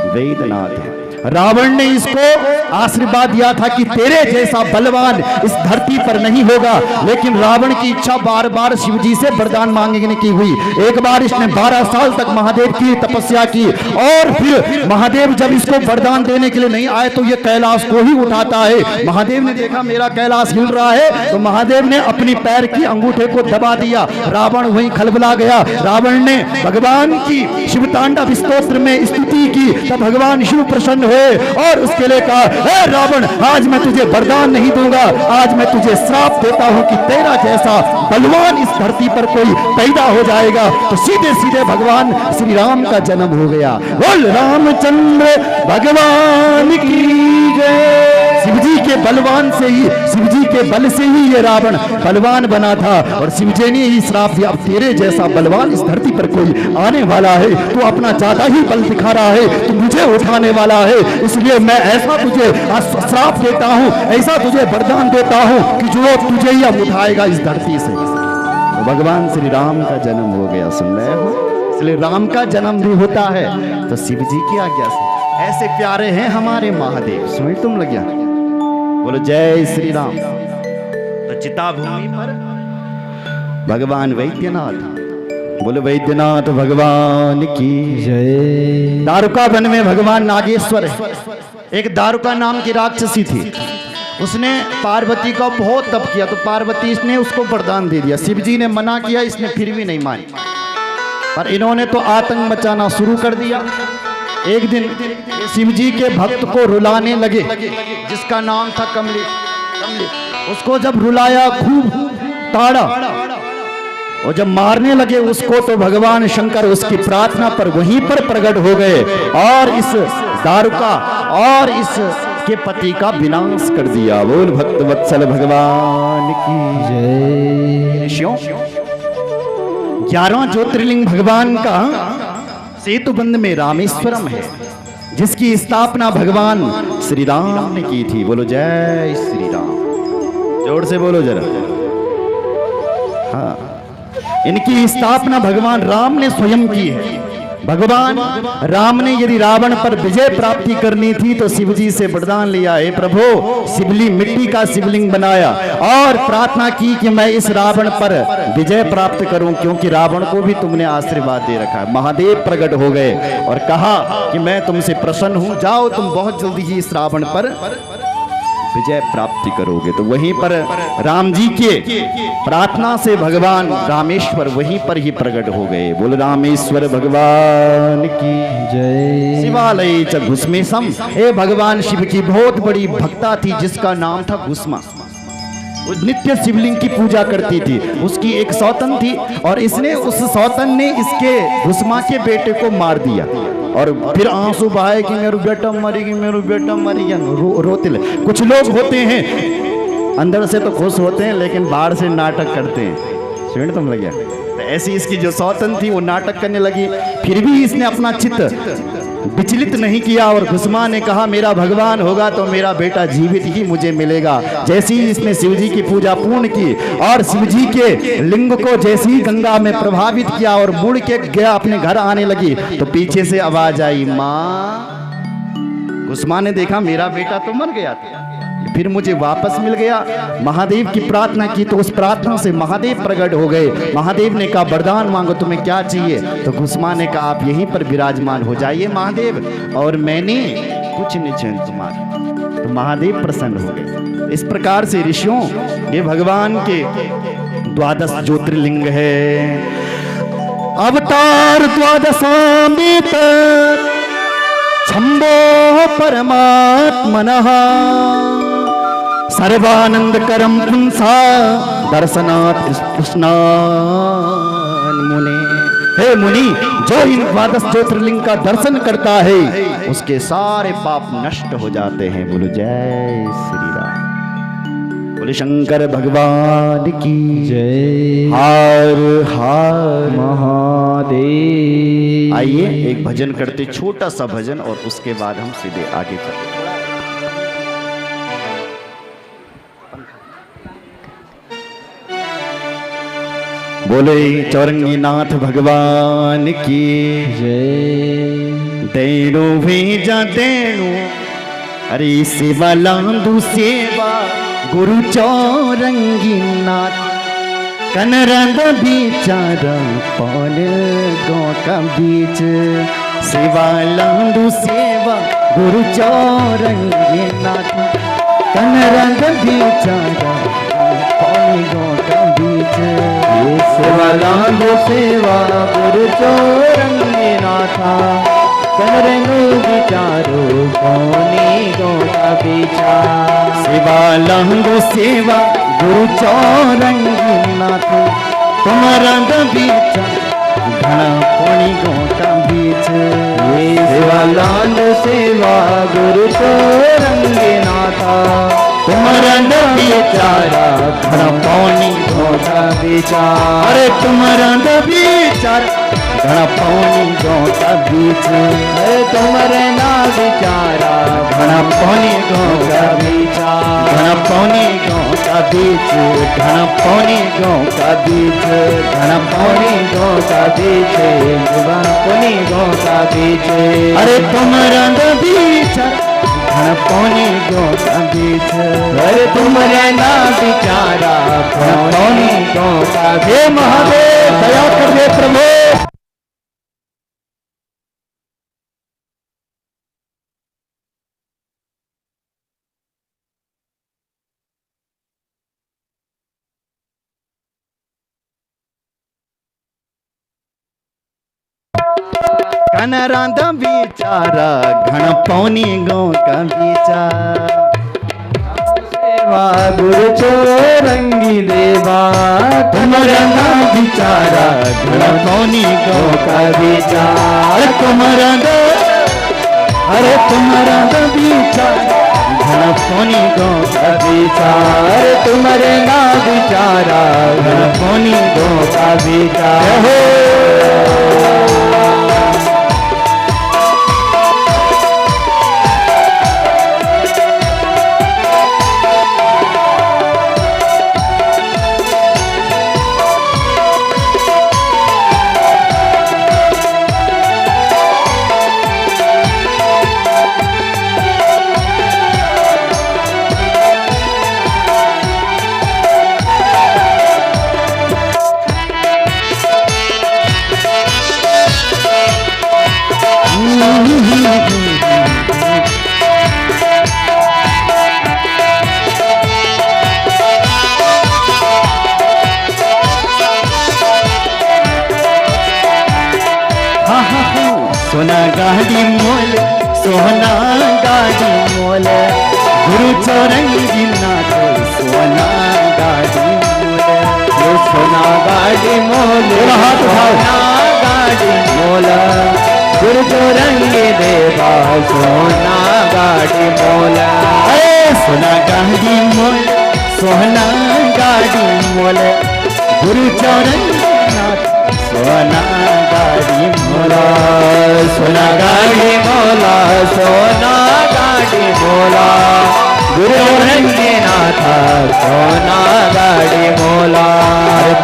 वैद्यनाथ है। रावण ने इसको आशीर्वाद दिया था कि तेरे जैसा बलवान इस धरती पर नहीं होगा, लेकिन रावण की इच्छा बार बार शिव जी से वरदान मांगने की हुई। एक बार इसने 12 साल तक महादेव की तपस्या की और फिर महादेव जब इसको वरदान देने के लिए नहीं आए तो ये कैलाश को ही उठाता है। महादेव ने देखा मेरा कैलाश हिल रहा है तो महादेव ने अपनी पैर की अंगूठे को दबा दिया। रावण वहीं खलबला गया। रावण ने भगवान की शिव तांडव स्तोत्र में स्तुति की, तब भगवान शिव प्रसन्न और उसके लिए कहा, हे रावण आज मैं तुझे वरदान नहीं दूंगा, आज मैं तुझे श्राप देता हूं कि तेरा जैसा बलवान इस धरती पर कोई पैदा हो जाएगा। तो सीधे सीधे भगवान श्री राम का जन्म हो गया। बोल रामचंद्र भगवान की जय। शिवजी के बलवान से ही, शिवजी के बल से ही ये रावण बलवान बना था और शिवजी ने ही श्राप दिया, अब तेरे जैसा बलवान इस धरती पर कोई आने वाला है, तू अपना ज्यादा ही बल दिखा रहा है, तू मुझे उठाने वाला है, इसलिए मैं ऐसा तुझे श्राप देता हूं, ऐसा तुझे वरदान देता हूं कि जो तुझे ही अब उठाएगा इस धरती से। तो भगवान श्री राम का जन्म हो गया, सुन रहे हो? इसलिए राम का जन्म भी होता है तो शिव जी की आज्ञा से। ऐसे प्यारे हैं हमारे महादेव, सुन तुम लग गया। बोलो जय श्री राम। तो चिता भूमि पर भगवान वैद्यनाथ, बोलो वैद्यनाथ भगवान की जय। दारुका वन में भगवान नागेश्वर है। एक दारुका नाम की राक्षसी थी, उसने पार्वती का बहुत तप किया तो पार्वती ने उसको वरदान दे दिया। शिव जी ने मना किया, इसने फिर भी नहीं मानी, पर इन्होंने तो आतंक मचाना शुरू कर दिया। एक दिन शिव जी के भक्त को रुलाने लगे, जिसका नाम था कमली। उसको जब रुलाया, खूब ताड़ा, और जब मारने लगे उसको तो भगवान शंकर उसकी प्रार्थना पर वहीं पर प्रकट हो गए और इस दारुका और इस के पति का विनाश कर दिया। बोल भक्त वत्सल भगवान की जय। 11 ज्योतिर्लिंग भगवान का सेतुबंध में रामेश्वरम है, जिसकी स्थापना भगवान श्री राम ने की थी। बोलो जय श्री राम, जोर से बोलो जरा। हाँ, इनकी स्थापना भगवान राम ने स्वयं की है। भगवान राम ने यदि रावण पर विजय प्राप्ति करनी थी तो शिव जी से वरदान लिया, हे प्रभु, शिवलिंग, मिट्टी का शिवलिंग बनाया और प्रार्थना की कि मैं इस रावण पर विजय प्राप्त करूं, क्योंकि रावण को भी तुमने आशीर्वाद दे रखा है। महादेव प्रकट हो गए और कहा कि मैं तुमसे प्रसन्न हूं, जाओ तुम बहुत जल्दी ही इस रावण पर विजय प्राप्ति करोगे। तो वहीं पर राम जी के प्रार्थना से भगवान रामेश्वर वहीं पर ही प्रकट हो गए। बोल रामेश्वर भगवान की जय। शिवालय च घुस्मेशम, हे भगवान शिव की बहुत बड़ी भक्ता थी जिसका नाम था घुस्मा। वो नित्य शिवलिंग की पूजा करती थी। उसकी एक सौतन थी और इसने, उस सौतन ने इसके घुस्मा के बेटे को मार दिया और फिर आंसू बहाए कि मेरा बेटा मरेगी, मेरा बेटा मरेगी, रोते ले। कुछ लोग होते हैं अंदर से तो खुश होते हैं लेकिन बाहर से नाटक करते हैं। सुन तुम लगे, ऐसी इसकी जो सौतन थी वो नाटक करने लगी, फिर भी इसने अपना चित्त विचलित नहीं किया और घुस्मा ने कहा मेरा भगवान होगा तो मेरा बेटा जीवित ही मुझे मिलेगा। जैसे ही इसने शिव जी की पूजा पूर्ण की और शिव जी के लिंग को जैसे ही गंगा में प्रभावित किया और मुड़ के गया अपने घर आने लगी तो पीछे से आवाज आई, माँ। घुस्मा ने देखा मेरा बेटा तो मर गया था, फिर मुझे वापस मिल गया। महादेव की प्रार्थना की तो उस प्रार्थना से महादेव प्रकट हो गए। महादेव ने कहा वरदान मांगो, तुम्हें क्या चाहिए? तो घुस्मा ने कहा आप यहीं पर विराजमान हो जाइए महादेव, और मैंने कुछ नहीं चाहिए तुम्हारे। तो महादेव प्रसन्न हो गए। इस प्रकार से ऋषियों, ये भगवान के 12 ज्योतिर्लिंग है। अवतार 12 शंभो परमात्मनः सर्वानंद करम पुंसा दर्शनात् कृष्णान मुने। हे मुनि, जो इन 12 ज्योतिर्लिंग का दर्शन करता है उसके सारे पाप नष्ट हो जाते हैं। बोलो जय श्री राम। बोले शंकर भगवान की जय। हर हर महादेव। आइए एक भजन करते, छोटा सा भजन, और उसके बाद हम सीधे आगे चलते। बोले चौरंगी नाथ भगवान की जय। देणु भेजा देणु, अरे सेवा लांदू सेवा गुरु चौरंगी नाथ। कनरंग बिचारा पाल गौ का बीच, सेवा लांदू सेवा गुरु चौरंगी नाथ। कनरंग बिचारा पाल गौ का बीच, ये सेवा लांदो सेवा गुरु चौरंगी नाथा। कनरंग विचारो कौनी गोता बीचा। सेवा लांदो सेवा गुरु चौरंगी नाथ। तुम्हारा बीच घना पानी गोटा बीच, ये सेवा लांदो सेवा गुरु चौरंगी नाथा। तुम्हारा बिचारा घना पानी गोता बीचा। अरे तुम्हारा बिचार घना पानी गोटा बीच। अरे तुम्हारे ना विचारा घना पानी गोटा बीचा। घना पानी गोटा बीच, घना पानी गोटा बीच, घना पानी गोता बीचे, जुबान पुनी गोता बीचे। अरे तुम्हारा बिचार घना पानी गोटा बीच। अरे तुम्हारे ना विचारा कौनी गोता हे महादेव दया कर दे प्रभु। कनरांद बिचारा घन पौनी गौ का बिचार। सेवा गुरु चौरंगी देवा। तुम्हारा ना बिचारा घन पौनी गौ का बिचार। तुम्हारा अरे तुम्हारा बिचारा घन पौनी गौ का बिचार। तुम्हारे ना विचारा घन पौनी गौ का बिचार। सोना गाड़ी मोल सोना गाड़ी मोल गुरु चौरंगी नाथ सोना गाड़ी मोल ये सोना गाड़ी मोल हाथ उठाओ सोना गाड़ी मोल गुरु चौरंगी देवा सोना गाड़ी मोल अरे सोना गाड़ी मोल सोना गाड़ी मोल गुरु चौरंगी नाथ सोना गाड़ी मोला सोना गाड़ी मोला सोना गाड़ी मोला गुरु रंगनाथ सोना गाड़ी मोला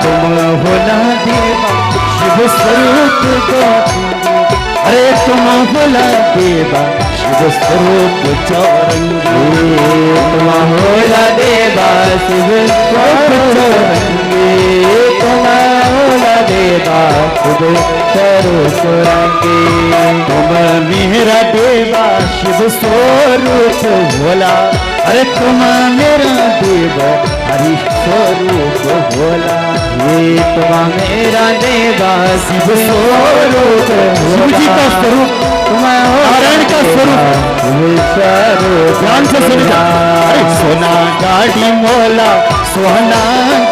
तुम होला देवा शिव स्वरूप गौतमी अरे तुम होला देवा शिव स्वरूप चौरंगी तुम होला देवा शिव स्वरूप चौरंगी तुम होला देवा शिव स्वरूप चौरंगी तुम मेरा देवा शिव स्वरूप होला अरे तुम मेरा देवा हरि स्वरूप होला ये तुम मेरा देवा शिव स्वरूप शिव जी का स्वरूप नारायण का स्वरूप ध्यान से सुन जा अरे सोना गाड़ी मोला सोना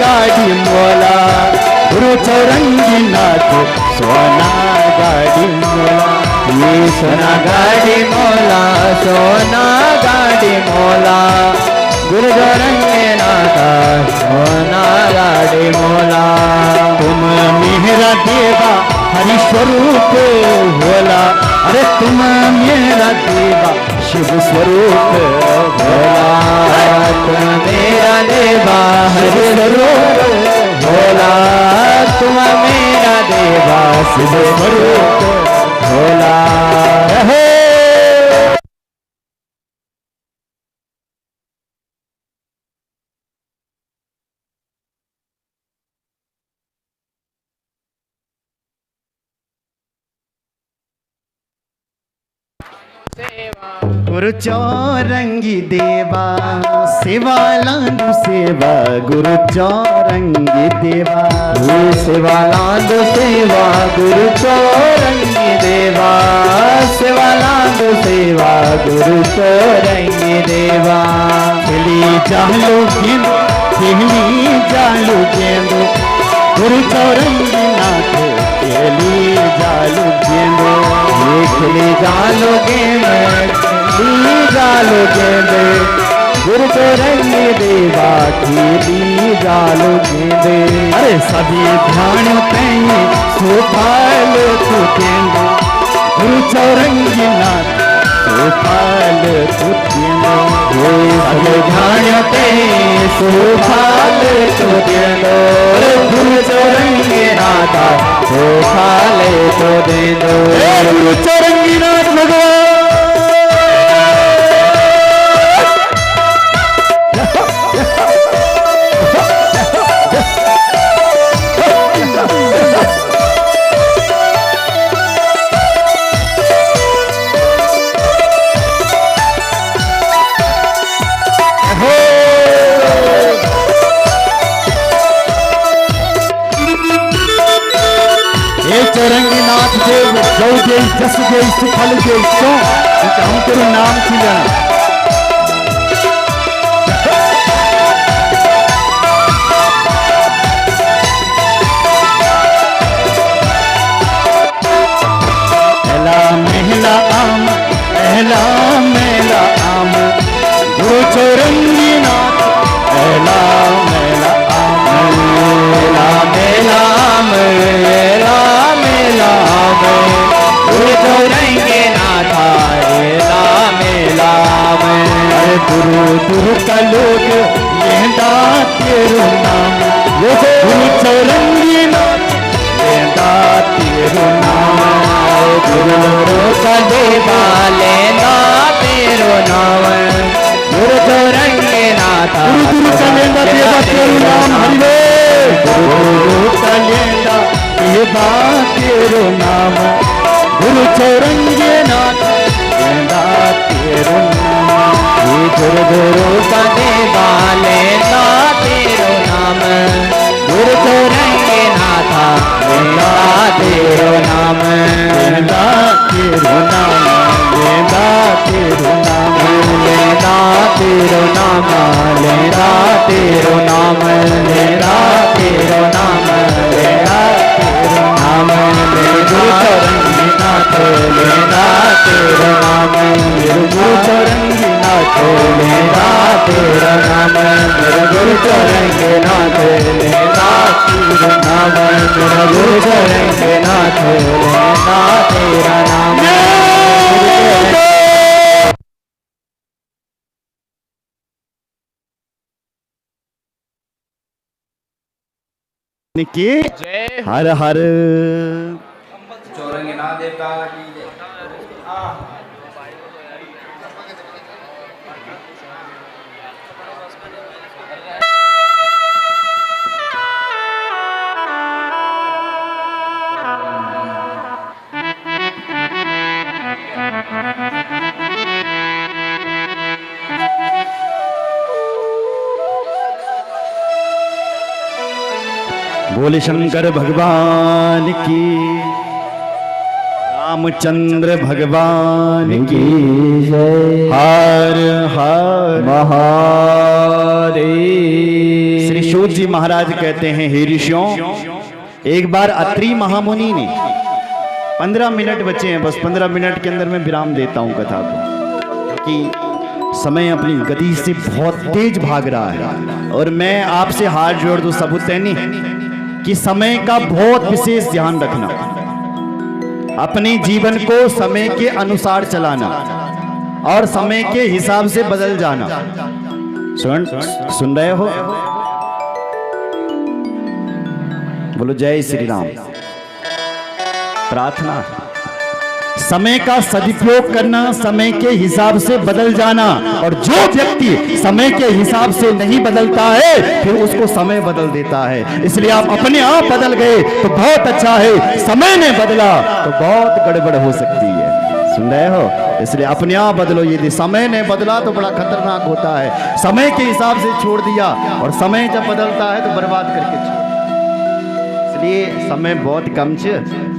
गाड़ी मोला गुरु चौरंगी नाथ सोना गाड़ी मोला ये सोना गाड़ी मोला सोना गाड़ी मोला गुरु रंगनाथ सोना गाड़ी मोला तुम मेरा देवा हरि स्वरूप होला अरे तुम मेरा देवा शिव स्वरूप होला तुम मेरा देवा हरि स्वरूप होला तुम मेरा देवा शिव स्वरूप होला गुरु चौरंगी देवा सेवा लांदू सेवा गुरु चौरंगी देवा सेवा लांदो सेवा गुरु चौरंगी देवा सेवा लांदो सेवा गुरु चौरंगी देवा खेली जालो गेंदो खेली जालो गेंदो गुरु चौरंगी नाथ खेली जालो गेंदो खेली जालोगे मैं खेली जालोगे मैं गुरु चौरंगी देवा खेली जालोगे दे अरे सभी ध्यान पे सुपाल तू केंद्र गुरु चौरंगी नाथ सुपाल तू केंद्र सभी ध्यान पे सुपाल तू केंद्र गुरु चौरंगी नाथ सुपाल तू दे दो गुरु चौरंगी नाथ भगवान चौरंगी नाथ देव जौ दे जस दे सुफल दे क्यों हम तेरे नाम की लेना पहला मेला आम गुरु चौरंगी नाथ पहला मेला आम मेला मेला मेला मेला गुरु चौरंगी नाथ मेला मेला अरे गुरु गुरु का लोग लेंदा तेरो नाम गुरु चौरंगी नाथ लेंदा तेरो नाम गुरु का देवा लेना तेरो नाम गुरु चौरंगी नाथ गुरु का लेंदा देवा तेरो नाम हरिवे गुरु का लेंदा देवा तेरो नाम गुरु चौरंगी नाथ लेंदा तेरो नाम गुरु का देवा लेना तेरो नाम गुरु चौरंगी नाथ लेना तेरो नाम लेंदा तेरो लेना तेरा नाम मेरे गुरु चरण के नाथ लेना तेरा नाम मेरे गुरु चरण के नाथ लेना तेरा नाम मेरे गुरु चरण के नाथ लेना तेरा नाम के हर हर चौरंगनाथ देवता की जय। बोले शंकर भगवान की, रामचंद्र भगवान की जय हर हर महादेव। श्री सूत जी महाराज कहते हैं, हे ऋषियों, एक बार अत्रि महामुनि ने 15 मिनट बचे हैं, बस 15 मिनट के अंदर मैं विराम देता हूं कथा को, क्योंकि समय अपनी गति से बहुत तेज भाग रहा है। और मैं आपसे हाथ जोड़ दूं सबूतैनी कि समय का बहुत विशेष ध्यान रखना, अपने जीवन को समय के अनुसार चलाना और समय के हिसाब से बदल जाना। सुन रहे हो? बोलो जय श्री राम। प्रार्थना, समय का सदुपयोग करना, समय के हिसाब से बदल जाना। और जो व्यक्ति समय के हिसाब से नहीं बदलता है फिर उसको समय बदल देता है। इसलिए आप अपने आप बदल गए तो बहुत अच्छा है, समय ने बदला तो बहुत गड़बड़ हो सकती है। सुन रहे हो? इसलिए अपने आप बदलो। यदि समय ने बदला तो बड़ा खतरनाक होता है। समय के हिसाब से छोड़ दिया और समय जब बदलता है तो बर्बाद करके छोड़। इसलिए समय बहुत कम है।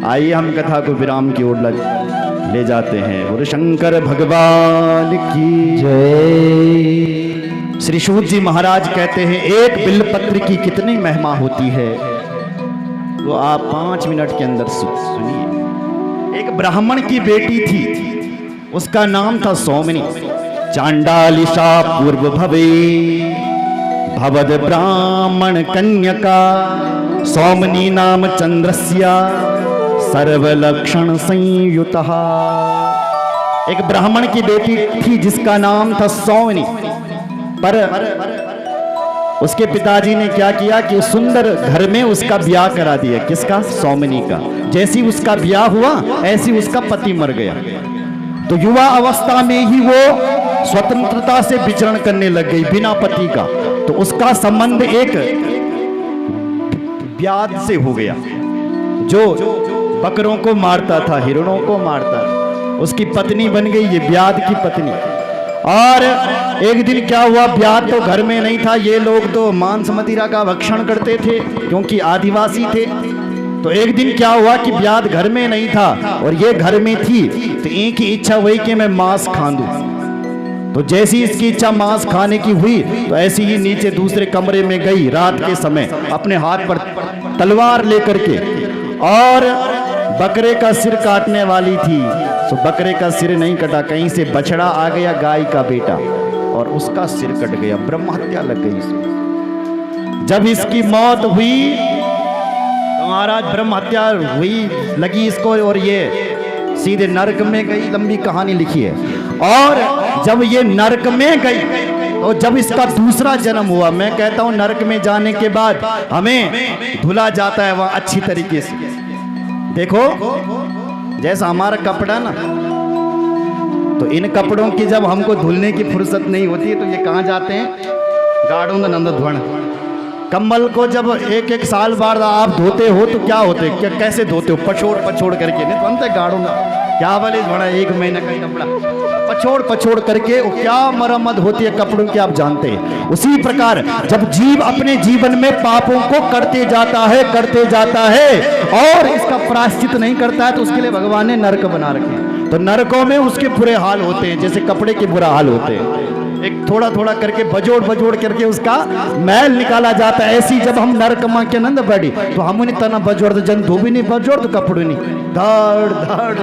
आइए हम कथा को विराम की ओर ले जाते हैं। बोले शंकर भगवान की जय। श्री सूत जी महाराज कहते हैं, एक बिल्वपत्र की कितनी महिमा होती है वो आप 5 मिनट के अंदर सुनिए। एक ब्राह्मण की बेटी थी, उसका नाम था सौमनी। चांडालिशा पूर्व भवे भवद ब्राह्मण कन्यका सौमनी नाम चंद्रस्या सर्वलक्षण संयुतः। एक ब्राह्मण की बेटी थी जिसका नाम था सौमनी, पर उसके पिताजी ने क्या किया कि सुंदर घर में उसका ब्याह करा दिया। किसका? सौमनी का। जैसी उसका ब्याह हुआ ऐसी उसका पति मर गया। तो युवा अवस्था में ही वो स्वतंत्रता से विचरण करने लग गई बिना पति का। तो उसका संबंध एक व्याध से हो गया जो बकरों को मारता था, हिरणों को मारता था। उसकी पत्नी बन गई ये व्याध की पत्नी। और एक दिन क्या हुआ, व्याध तो घर में नहीं था। ये लोग तो मांस मदिरा का भक्षण करते थे क्योंकि आदिवासी थे। तो एक दिन क्या हुआ कि व्याध घर में नहीं था और ये घर में थी। तो एक ही इच्छा हुई कि मैं मांस खा दूं। तो जैसी इसकी इच्छा मांस खाने की हुई तो ऐसी ही नीचे दूसरे कमरे में गई रात के समय अपने हाथ पर तलवार लेकर के, और बकरे का सिर काटने वाली थी। तो बकरे का सिर नहीं कटा, कहीं से बछड़ा आ गया, गाय का बेटा, और उसका सिर कट गया। ब्रह्म हत्या लग गई इसे। जब इसकी मौत हुई तो महाराज ब्रह्म हत्या हुई लगी इसको, और ये सीधे नरक में गई। लंबी कहानी लिखी है। और जब ये नरक में गई तो जब इसका दूसरा जन्म हुआ, मैं कहता हूं नरक में जाने के बाद हमें धुला जाता है वहां अच्छी तरीके से। देखो जैसा हमारा कपड़ा ना, तो इन कपड़ों की जब हमको धुलने की फुर्सत नहीं होती तो ये कहाँ जाते हैं? गाड़ों में नंद धुण। कंबल को जब एक एक साल बाद आप धोते हो तो क्या होते, क्या कैसे धोते हो? पछोड़ पछोड़ करके, नहीं तो अंत गाड़ों का क्या वाले धोना, 1 महीना का कपड़ा पछोड़ पछोड़ करके वो क्या मरम्मत होती है कपड़ों की, आप जानते हैं। उसी प्रकार जब जीव अपने जीवन में पापों को करते जाता है और इसका प्रायश्चित नहीं करता है तो उसके लिए भगवान ने नरक बना रखे हैं। तो नरकों में उसके बुरे हाल होते हैं जैसे कपड़े के बुरा हाल होते हैं। एक थोड़ा थोड़ा करके बजोड़ बजोड़ करके उसका मैल निकाला जाता है। ऐसी जब हम नरक माँ के नंद बड़ी तो हम उन्हें तना बजोड़ तो जन धोबी नहीं बजोड़ तो कपड़े नहीं धड़ धड़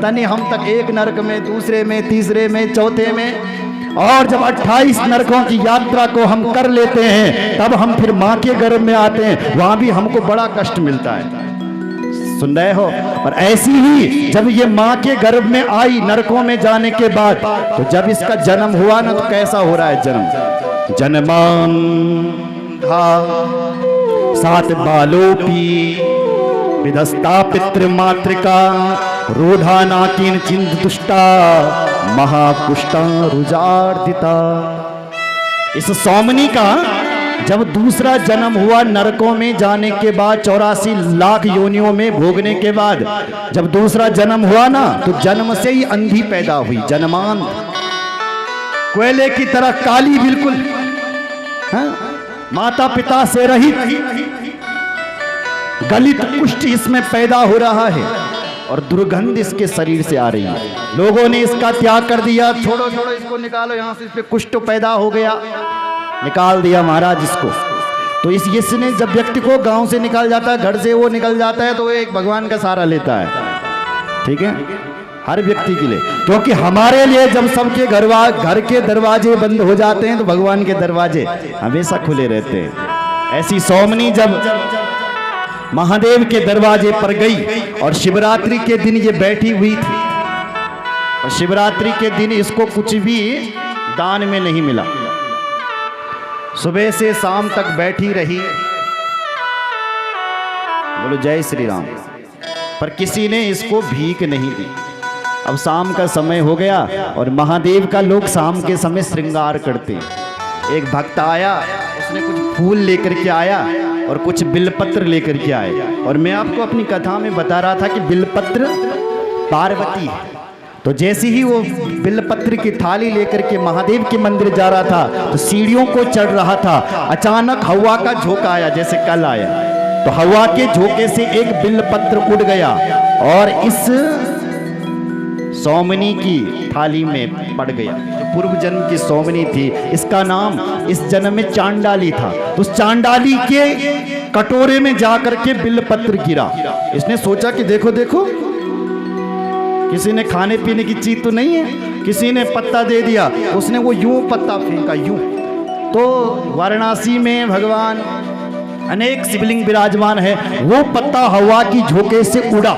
तने हम तक एक नरक में, दूसरे में, तीसरे में, चौथे में, और जब 28 नरकों की यात्रा को हम कर लेते हैं तब हम फिर माँ के गर्भ में आते हैं। वहां भी हमको बड़ा कष्ट मिलता है, सुन रहे हो। और ऐसी ही जब ये माँ के गर्भ में आई नरकों में जाने के बाद, तो जब इसका जन्म हुआ ना तो कैसा हो रहा है जन्म, जन्मान था 7 बालों की विधस्ता पितृ मातृका रूढ़ा नाकिन चिंद दुष्टा महाकुष्टा रुजार्दिता। इस सौमनी का जब दूसरा जन्म हुआ नरकों में जाने के बाद 84 लाख योनियों में भोगने के बाद जब दूसरा जन्म हुआ ना तो जन्म से ही अंधी पैदा हुई, जन्मान कोयले की तरह काली बिल्कुल, हाँ? माता पिता से रहित गलित कुष्ठ इसमें पैदा हो रहा है और दुर्गंध इसके शरीर से आ रही है। लोगों ने इसका त्याग कर दिया, छोड़ो छोड़ो इसको निकालो यहाँ से, इस पे कुष्ठ पैदा हो गया, निकाल दिया महाराज इसको। तो इसने जब व्यक्ति को गांव से निकाल जाता है, घर से वो निकल जाता है, तो वो एक भगवान का सहारा लेता है, ठीक है, हर व्यक्ति के लिए। क्योंकि हमारे लिए जब सबके घर के दरवाजे बंद हो जाते हैं तो भगवान के दरवाजे हमेशा खुले रहते हैं। ऐसी सौमनी जब महादेव के दरवाजे पर गई और शिवरात्रि के दिन ये बैठी हुई थी, और शिवरात्रि के दिन इसको कुछ भी दान में नहीं मिला, सुबह से शाम तक बैठी रही, बोलो जय श्री राम, पर किसी ने इसको भीख नहीं दी। अब शाम का समय हो गया और महादेव का लोग शाम के समय श्रृंगार करते हैं। एक भक्त आया, उसने कुछ फूल लेकर के आया और कुछ बिलपत्र लेकर के आए, और मैं आपको अपनी कथा में बता रहा था कि बिलपत्र पार्वती है। तो जैसे ही वो बिलपत्र की थाली लेकर के महादेव के मंदिर जा रहा था तो सीढ़ियों को चढ़ रहा था, अचानक हवा का झोंका आया, जैसे कल आया, तो हवा के झोंके से एक बिलपत्र उड़ गया और इस सौमनी की थाली में पड़ गया। जो पूर्व जन्म की सौमनी थी, इसका नाम इस जन्म में चांडाली था। तो उस चांडाली के कटोरे में जाकर के बिलपत्र गिरा। इसने सोचा कि देखो देखो, किसी ने खाने पीने की चीज तो नहीं है, किसी ने पत्ता दे दिया, उसने वो यूं पत्ता फेंका यूं। तो वाराणसी में भगवान अनेक शिवलिंग विराजमान है, वो पत्ता हवा की झोंके से उड़ा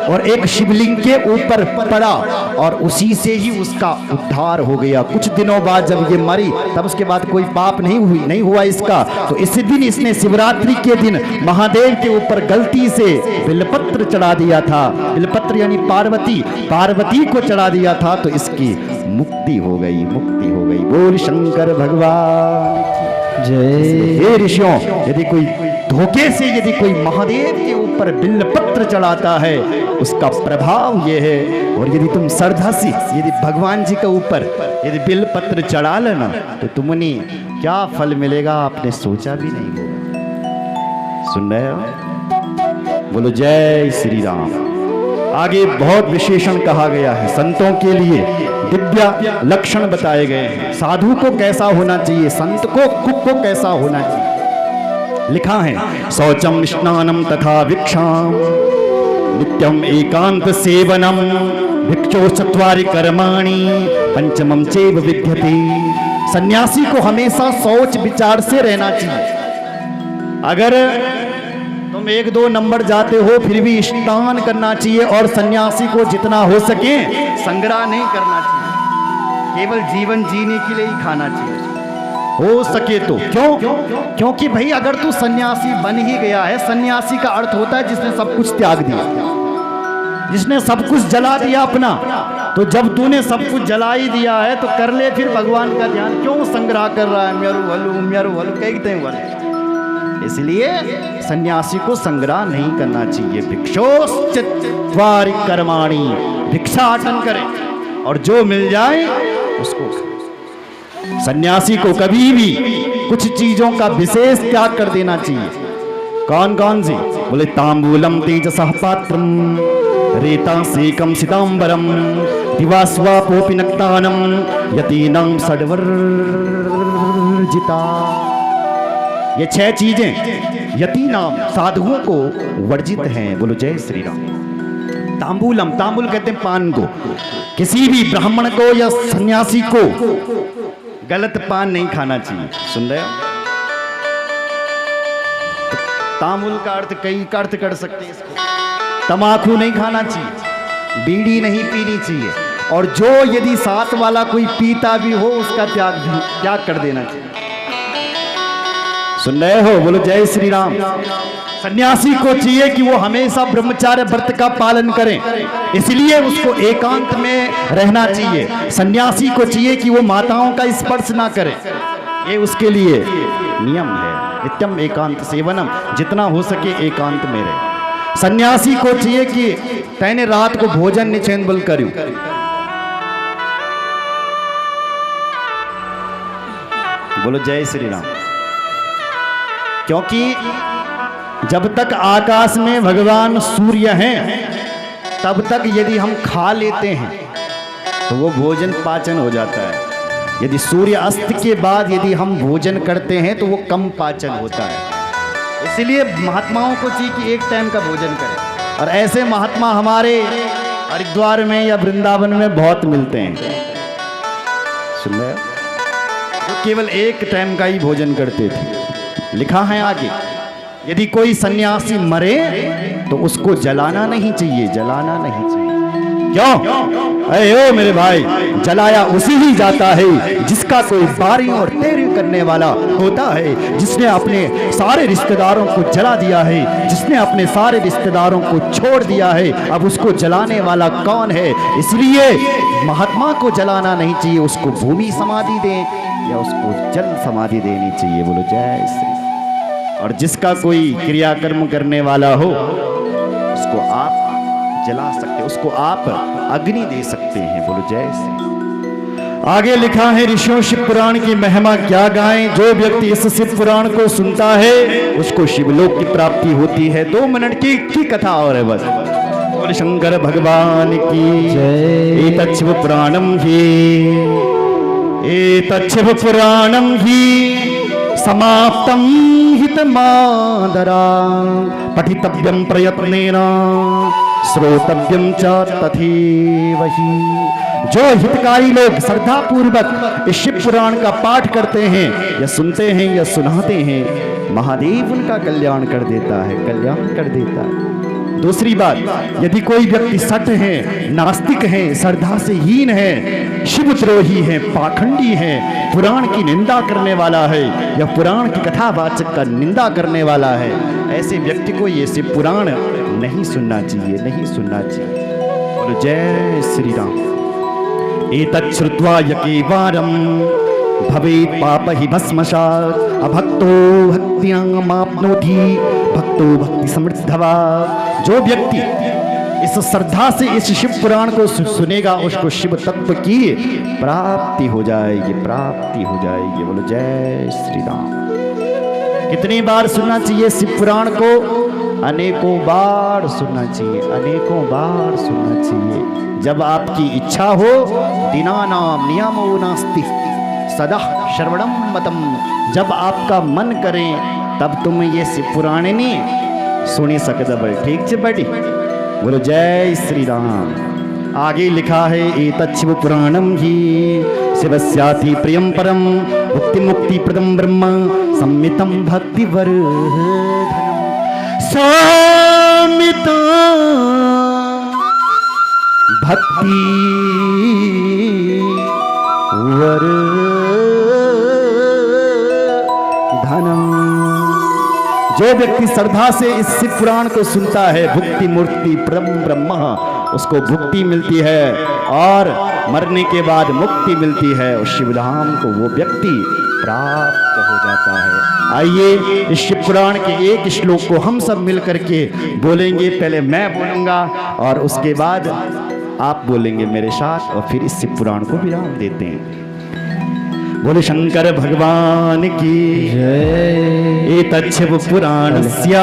और एक शिवलिंग के ऊपर पड़ा और उसी से ही उसका उद्धार हो गया। कुछ दिनों बाद जब ये मरी तब उसके बाद कोई पाप नहीं हुआ इसका। तो इसी दिन इसने शिवरात्रि के दिन महादेव के ऊपर गलती से बिलपत्र चढ़ा दिया था। बिलपत्र यानी पार्वती को चढ़ा दिया था, तो इसकी मुक्ति हो गई। बोल शंकर भगवान जय। हे ऋषियों, यदि कोई धोखे से यदि कोई महादेव के ऊपर बिल्वपत्र चढ़ाता है उसका प्रभाव ये है। और यदि तुम श्रद्धा से यदि भगवान जी के ऊपर यदि बिल्वपत्र चढ़ा लेना तो तुमने क्या फल मिलेगा आपने सोचा भी नहीं होगा। सुन रहे हो? बोलो जय श्री राम। आगे बहुत विशेषण कहा गया है, संतों के लिए दिव्य लक्षण बताए गए हैं। साधु को कैसा होना चाहिए, संत को कैसा होना चाहिए। लिखा है शौचम स्नानम तथा भिक्षाम नित्यम एकांत सेवनम भिक्षो चत्वारि कर्माणि पंचमम चैव विद्यते। सन्यासी को हमेशा शौच विचार से रहना चाहिए। अगर तुम 1-2 नंबर जाते हो फिर भी स्नान करना चाहिए, और सन्यासी को जितना हो सके संग्रह नहीं करना चाहिए, केवल जीवन जीने के लिए ही खाना चाहिए हो सके तो। क्यों? क्योंकि भाई अगर तू सन्यासी बन ही गया है, सन्यासी का अर्थ होता है जिसने सब कुछ त्याग दिया, जिसने सब कुछ जला दिया अपना। तो जब तूने सब कुछ जला ही दिया है तो कर ले फिर भगवान का ध्यान। क्यों संग्रह कर रहा है म्यारू हलू कहते हैं। इसलिए सन्यासी को संग्रह नहीं करना चाहिए। भिक्षोश्चत्वारि कर्माणि, भिक्षाटन करे और जो मिल जाए उसको। सन्यासी को कभी भी कुछ चीजों का विशेष त्याग कर देना चाहिए। कौन कौन सी? बोले तांबूलम तेजसः पात्रम रेता सेकम सितांबरम दिवास्वापोपि नक्तानम यतीनां षड्वर्जिता। ये 6 चीजें यतीनाम साधुओं को वर्जित हैं। बोलो जय श्री राम। तांबूलम, तांबूल कहते हैं पान को। किसी भी ब्राह्मण को या सन्यासी को गलत पान नहीं खाना चाहिए। सुन रहे हो? तांबूल का अर्थ कई अर्थ कर सकते हैं इसको। तमाकू नहीं खाना चाहिए, बीड़ी नहीं पीनी चाहिए, और जो यदि साथ वाला कोई पीता भी हो उसका त्याग कर देना चाहिए। सुन रहे हो? बोलो जय श्री राम। सन्यासी को चाहिए कि वो हमेशा ब्रह्मचार्य व्रत का पालन करें, इसलिए उसको एकांत में रहना चाहिए। सन्यासी को चाहिए कि वो माताओं का स्पर्श ना करे, ये उसके लिए नियम है। नित्यम एकांत सेवनम, जितना हो सके एकांत में रहे। सन्यासी को चाहिए कि तैने रात को भोजन निचेंबल करूं। बोलो जय श्री राम। क्योंकि जब तक आकाश में भगवान सूर्य हैं तब तक यदि हम खा लेते हैं तो वो भोजन पाचन हो जाता है। यदि सूर्य अस्त के बाद यदि हम भोजन करते हैं तो वो कम पाचन होता है। इसलिए महात्माओं को चाहिए कि एक टाइम का भोजन करें, और ऐसे महात्मा हमारे हरिद्वार में या वृंदावन में बहुत मिलते हैं। सुन रहे हो? जो केवल एक टाइम का ही भोजन करते थे। लिखा है आगे, यदि कोई सन्यासी मरे तो उसको जलाना नहीं चाहिए, जलाना नहीं चाहिए। क्यों? अरे ओ मेरे भाई, जलाया उसी ही जाता है जिसका कोई बारी और तेरी करने वाला होता है, जिसने अपने सारे रिश्तेदारों को जला दिया है, जिसने अपने सारे रिश्तेदारों को छोड़ दिया है। अब उसको जलाने वाला कौन है? इसलिए महात्मा को जलाना नहीं चाहिए, उसको भूमि समाधि दें या उसको जल समाधि देनी चाहिए। बोलो जय श्री। और जिसका कोई क्रियाकर्म करने वाला हो उसको आप जला सकते, उसको आप अग्नि दे सकते हैं। बोलो जय श्री। आगे लिखा है, ऋषियों शिव पुराण की महिमा क्या गाएं। जो व्यक्ति इस शिव पुराण को सुनता है उसको शिवलोक की प्राप्ति होती है। 2 मिनट की कथा और है बस। बोले शंकर भगवान की जय। एतत् शिव पुराणम ही, एतत् शिव पुराणम ही समाप्तं हितमादरा पठितव्यं प्रयत्नेन श्रोतव्यं च तथैव हि। जो हितकारी लोग श्रद्धा पूर्वक इस शिव पुराण का पाठ करते हैं या सुनते हैं या सुनाते हैं, महादेव उनका कल्याण कर देता है, कल्याण कर देता है। दूसरी बात, यदि कोई व्यक्ति सठ है, नास्तिक है, श्रद्धा से हीन है, शिवद्रोही है, पाखंडी है, पुराण की निंदा करने वाला है या पुराण की कथावाचक का निंदा करने वाला है, ऐसे व्यक्ति को ये शिव पुराण नहीं सुनना चाहिए, नहीं सुनना चाहिए। बोलो जय श्री राम। एतत् श्रुत्वा यकेवारं भवेत् पाप हि भस्मसात् अभक्तो भक्त्यामाप्नोति भक्तो भक्ति समृद्धवा। जो व्यक्ति इस श्रद्धा से इस शिव पुराण को सुनेगा उसको शिव तत्व की प्राप्ति हो जाएगी, प्राप्ति हो जाएगी। बोलो जय श्री राम। कितनी बार सुनना चाहिए शिव पुराण को? अनेकों बार सुनना चाहिए, अनेकों बार सुनना चाहिए। जब आपकी इच्छा हो, दीनानाम नियमो नास्ति सदा श्रवणम मतम। जब आपका मन करे तब तुम ये शिव पुराण नहीं सुनी सकते। बड़ी ठीक से बड़ी। बोलो जय श्री राम। आगे लिखा है, एतत् शिव पुराणम ही शिवस्याति प्रियं परम मुक्ति मुक्ति प्रदम ब्रह्म सम्मितम भक्ति वर्धनम। सम्मितम भक्ति वर्धनम। जो व्यक्ति श्रद्धा से इस शिव पुराण को सुनता है, भुक्ति मूर्ति परम ब्रह्म, उसको भुक्ति मिलती है और मरने के बाद मुक्ति मिलती है। उस शिवधाम को वो व्यक्ति प्राप्त हो जाता है। आइए इस शिव पुराण के एक श्लोक को हम सब मिलकर के बोलेंगे। पहले मैं बोलूंगा और उसके बाद आप बोलेंगे मेरे साथ, और फिर इस शिव पुराण को विराम देते हैं। बोले शंकर भगवान की जय। एतत् शिव पुराणस्य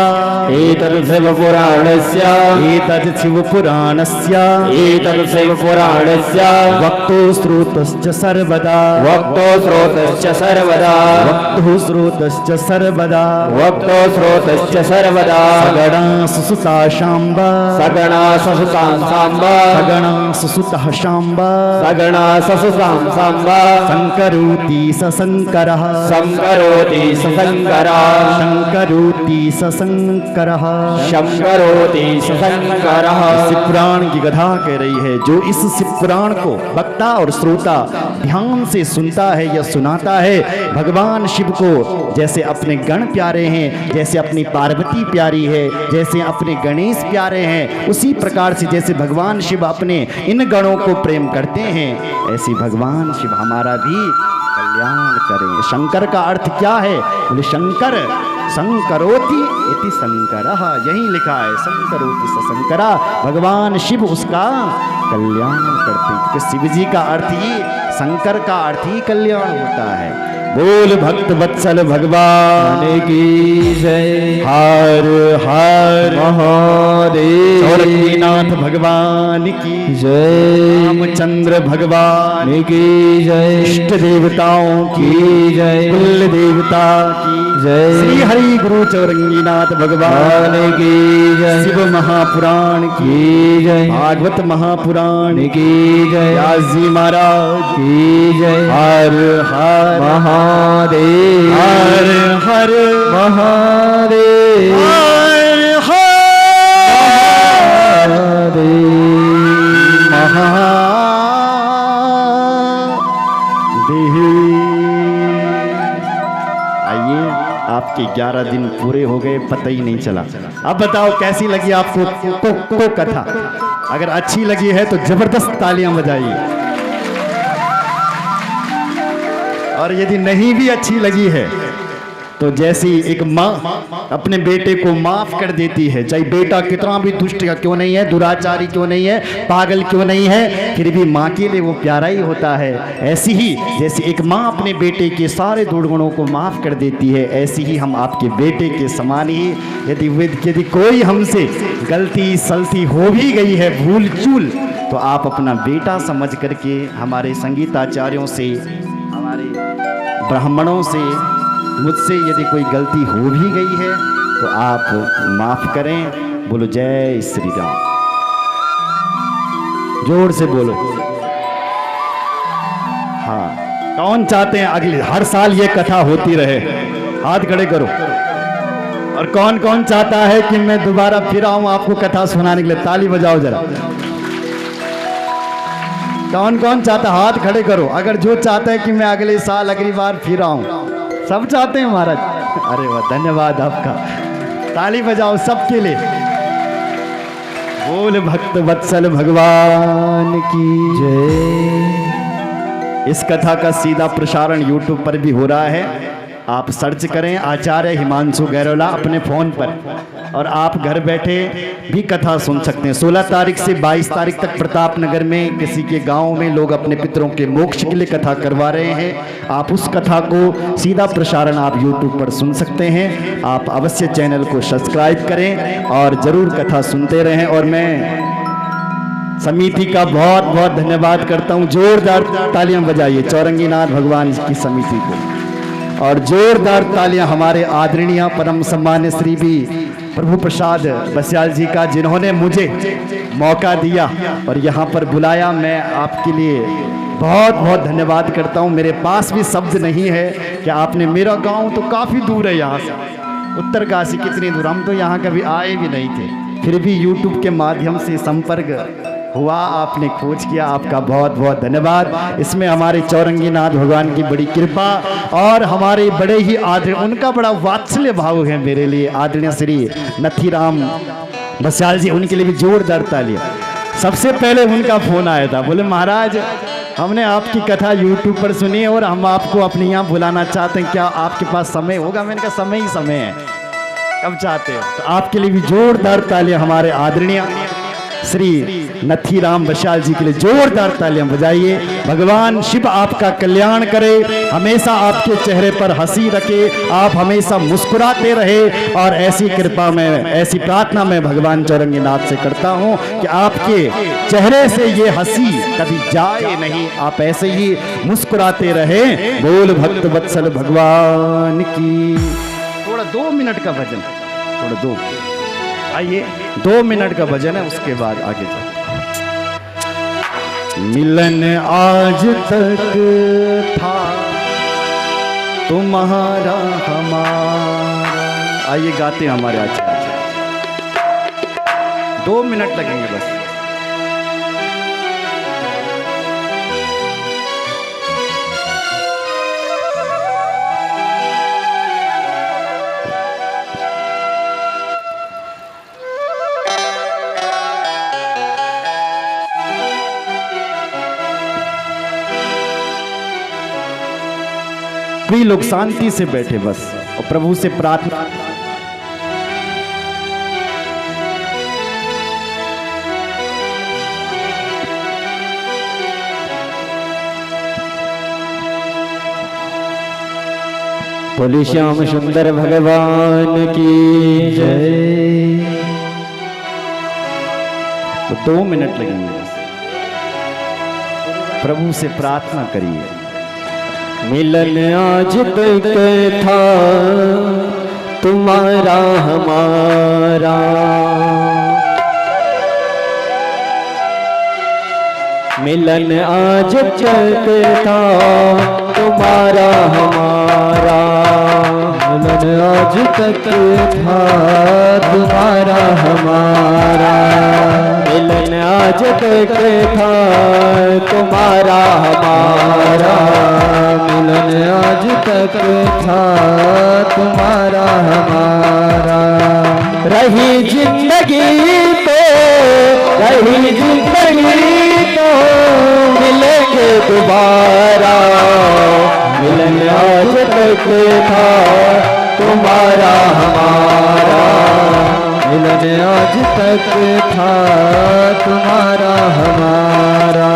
एतत् शिवपुराणस्य एतत् शिव पुराणस्य एतत् शिवपुराणस्य वक्तो श्रोतश्च सर्वदा वक्तो श्रोतश्च सर्वदा वक्तो श्रोतश्च सर्वदा वक्तो श्रोतश्च सर्वदा सगणा सुसुता शाम्बा सगणा ससुतां साम्बा सगणा सुसुतः शाम्बा सगणा ससुतां साम्बा शङ्करोति स शङ्करः शङ्करोति स शङ्करः शङ्करोति स शङ्करः। शङ्करोति स शङ्करः। शिव पुराण की कथा कह रही है, जो इस शिव पुराण को वक्ता और श्रोता ध्यान से सुनता है या सुनाता है, भगवान शिव को जैसे अपने गण प्यारे हैं, जैसे अपनी पार्वती प्यारी है, जैसे अपने गणेश प्यारे हैं, उसी प्रकार से जैसे भगवान शिव अपने इन गणों को प्रेम करते हैं, ऐसी भगवान शिव हमारा भी कल्याण करें। शंकर का अर्थ क्या है? बोले शंकर शंकरोति इति शंकरः, यही लिखा है शंकरोति स शंकरा, भगवान शिव उसका कल्याण करते हैं, क्योंकि शिव जी का अर्थ ही, शंकर का अर्थ ही कल्याण होता है। बोल भक्त वत्सल भगवान की जय। हर हर महादेव। चौरंगीनाथ भगवान की जय। रामचंद्र भगवान की जय। इष्ट देवताओं की जय। कुल देवता की जय। श्री हरि गुरु चौरंगीनाथ भगवान की जय। शिव महापुराण की जय। भागवत महापुराण की जय। व्यास जी महाराज की जय। हर हर महादेव। हर हर महादेव। हर हर आइए, आपके 11 दिन पूरे हो गए, पता ही नहीं चला। अब बताओ कैसी लगी आपको को कथा? अगर अच्छी लगी है तो जबरदस्त तालियां बजाइए, और यदि नहीं भी अच्छी लगी है तो जैसी एक माँ अपने बेटे को माफ कर देती है, चाहे बेटा कितना भी दुष्ट का क्यों नहीं है, दुराचारी क्यों नहीं है, पागल क्यों नहीं है, फिर भी माँ के लिए वो प्यारा ही होता है। ऐसी ही जैसे एक माँ अपने बेटे के सारे दुर्गुणों को माफ कर देती है, ऐसी ही हम आपके बेटे के समान ही, यदि कोई हमसे गलती सलती हो भी गई है, भूल चूल, तो आप अपना बेटा समझ करके हमारे संगीताचार्यों से, हमारे ब्राह्मणों से, मुझसे यदि कोई गलती हो भी गई है तो आप माफ करें। बोलो जय श्री राम, जोर से बोलो। हाँ, कौन चाहते हैं अगले हर साल ये कथा होती रहे? हाथ खड़े करो। और कौन कौन चाहता है कि मैं दोबारा फिर आऊं आपको कथा सुनाने के लिए? ताली बजाओ जरा। कौन कौन चाहता? हाथ खड़े करो। अगर जो चाहता है कि मैं अगले साल अगली बार फिर आऊं, सब चाहते हैं महाराज? अरे वाह, धन्यवाद आपका, ताली बजाओ सबके लिए। बोल भक्त वत्सल भगवान की जय। इस कथा का सीधा प्रसारण YouTube पर भी हो रहा है, आप सर्च करें आचार्य हिमांशु गैरोला अपने फ़ोन पर, और आप घर बैठे भी कथा सुन सकते हैं। 16 तारीख से 22 तारीख तक प्रताप नगर में किसी के गांव में लोग अपने पितरों के मोक्ष के लिए कथा करवा रहे हैं। आप उस कथा को सीधा प्रसारण आप YouTube पर सुन सकते हैं। आप अवश्य चैनल को सब्सक्राइब करें और ज़रूर कथा सुनते रहें। और मैं समिति का बहुत बहुत धन्यवाद करता हूँ। जोरदार तालियां बजाइए चौरंगीनाथ भगवान की समिति को, और जोरदार तालियां हमारे आदरणीय परम सम्मान्य श्री भी प्रभु प्रसाद बस्याल जी का, जिन्होंने मुझे मौका दिया और यहाँ पर बुलाया। मैं आपके लिए बहुत बहुत धन्यवाद करता हूँ। मेरे पास भी शब्द नहीं है कि आपने, मेरा गांव तो काफ़ी दूर है यहाँ से, उत्तर काशी कितनी दूर, हम तो यहाँ कभी आए भी नहीं थे, फिर भी YouTube के माध्यम से संपर्क हुआ, आपने खोज किया, आपका बहुत बहुत धन्यवाद। इसमें हमारे चौरंगीनाथ भगवान की बड़ी कृपा और हमारे बड़े ही आदर, उनका बड़ा वात्सल्य भाव है मेरे लिए, आदरणीय श्री नथीराम बस्याल जी, उनके लिए भी जोरदार तालियां। सबसे पहले उनका फोन आया था, बोले महाराज हमने आपकी कथा YouTube पर सुनी और हम आपको अपने यहाँ बुलाना चाहते हैं, क्या आपके पास समय होगा? मैंने कहा समय ही समय है, कब चाहते हो? तो आपके लिए भी जोरदार तालियां हमारे आदरणीय श्री नथीराम बशाल जी के लिए जोरदार तालियां बजाइए। भगवान शिव आपका कल्याण करे, हमेशा आपके चेहरे पर हंसी रखे, आप हमेशा मुस्कुराते रहे, और ऐसी कृपा में, ऐसी प्रार्थना मैं भगवान चौरंगीनाथ से करता हूं कि आपके चेहरे से ये हंसी कभी जाए नहीं, आप ऐसे ही मुस्कुराते रहे। बोल भक्त वत्सल भगवान की। थोड़ा 2 मिनट का भजन, थोड़ा 2, आइए 2 मिनट का भजन है, उसके बाद आगे चलते। मिलन आज तक था तुम्हारा हमारा। आइए गाते हैं हमारे आचार्य। 2 मिनट लगेंगे बस। भी लोग शांति से बैठे बस और प्रभु से प्रार्थना। बोले श्याम सुंदर भगवान की जय। तो 2 मिनट लगेंगे बस, प्रभु से प्रार्थना करिए। मिलन आज तक था तुम्हारा हमारा, मिलन आज तक था तुम्हारा हमारा, मिलन आज तक था तुम्हारा हमारा, मिलन आज तक था तुम्हारा हमारा, मिलन आज तक था तुम्हारा हमारा। रही जिंदगी तो, रही जिंदगी तो मिलेंगे दोबारा, मिलन आज तक था तुम्हारा हमारा, मिलन आज तक था तुम्हारा हमारा।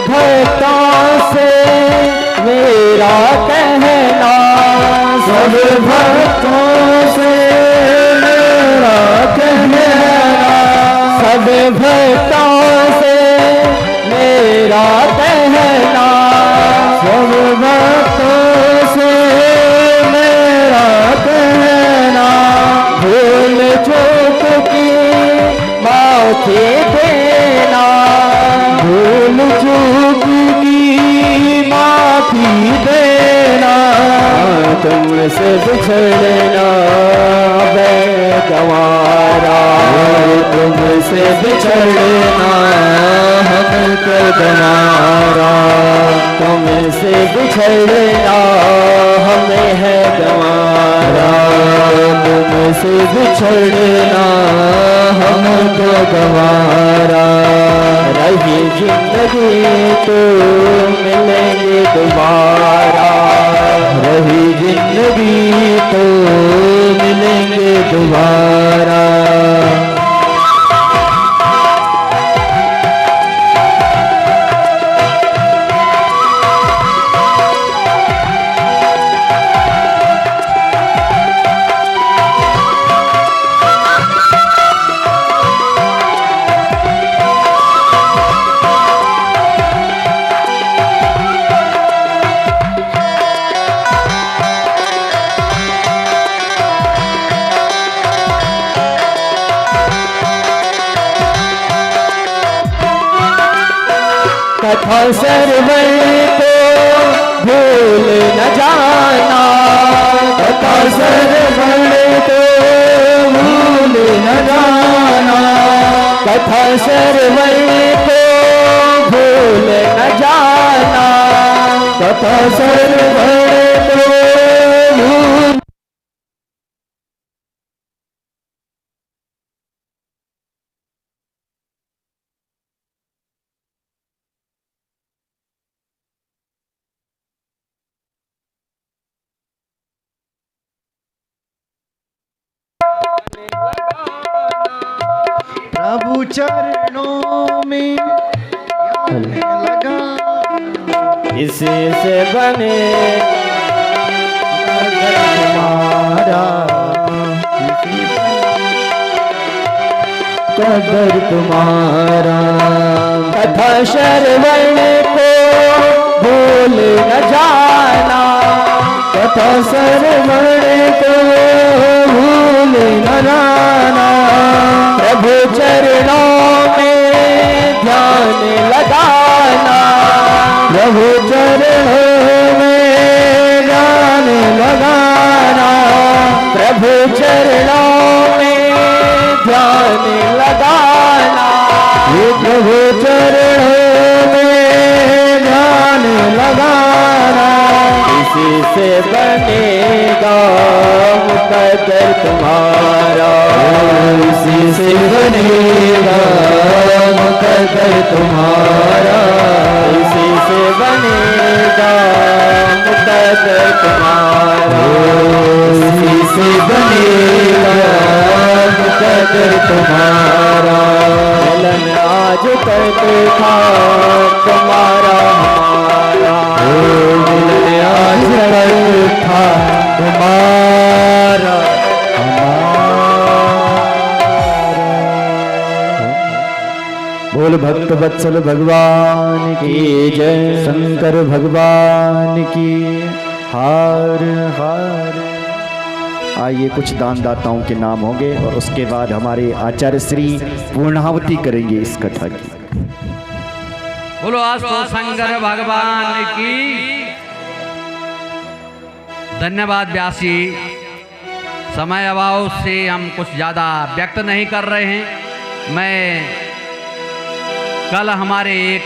भक्तों से मेरा कहना, सब भक्तों से मेरा कहना, सब भक्तों से मेरा कहना, सब भक्तों से मेरा कहना, भूल चूक की माफी देना, भूल चूक की माफी देना, तुमसे बिछड़ना बेगवारा, तुमसे बिछड़ना हमको गवारा, तुमसे बिछड़ना हमें है गवारा, तुमसे बिछड़ना हमको गवारा। रही जिंदगी तो मिलेंगे दोबारा, रही जिंदगी तो मिलेंगे दोबारा। कथा सरवर को भूल न जाना, कथा श्रवण को भूल न जाना, कथा श्रवण को भूल न जाना, कथा श्रवण को भूल। प्रभु चरणों में लगा, इसी से बने तुम्हारा, कदर तुम्हारा, कथा श्रवण को भूल न जाना, कथा श्रवण को भूल न जाना, प्रभु चरणों में ध्यान लगाना, प्रभु चरणों में ध्यान लगाना, प्रभु चरणों में ध्यान लगाना, ये प्रभु चरणों में ध्यान लगाना, इसी से बनेगा मुकद्दर तुम्हारा, इसी से बनेगा मुकद्दर तुम्हारा, इसी से बनेगा मुकद्दर तुम्हारा, इसी से बनेगा मुकद्दर तुम्हारा, चलन आज तक था तुम्हारा हमारा, चलन आज तक था तुम्हारा बोल भक्त वत्सल भगवान की जय, शंकर भगवान की हार हार। आइए कुछ दान दाताओं के नाम होंगे और उसके बाद हमारे आचार्य श्री पूर्णाहुति करेंगे इस कथा की। बोलो अस्तु शंकर भगवान की। धन्यवाद व्यासी। समय अभाव से हम कुछ ज़्यादा व्यक्त नहीं कर रहे हैं। मैं कल हमारे एक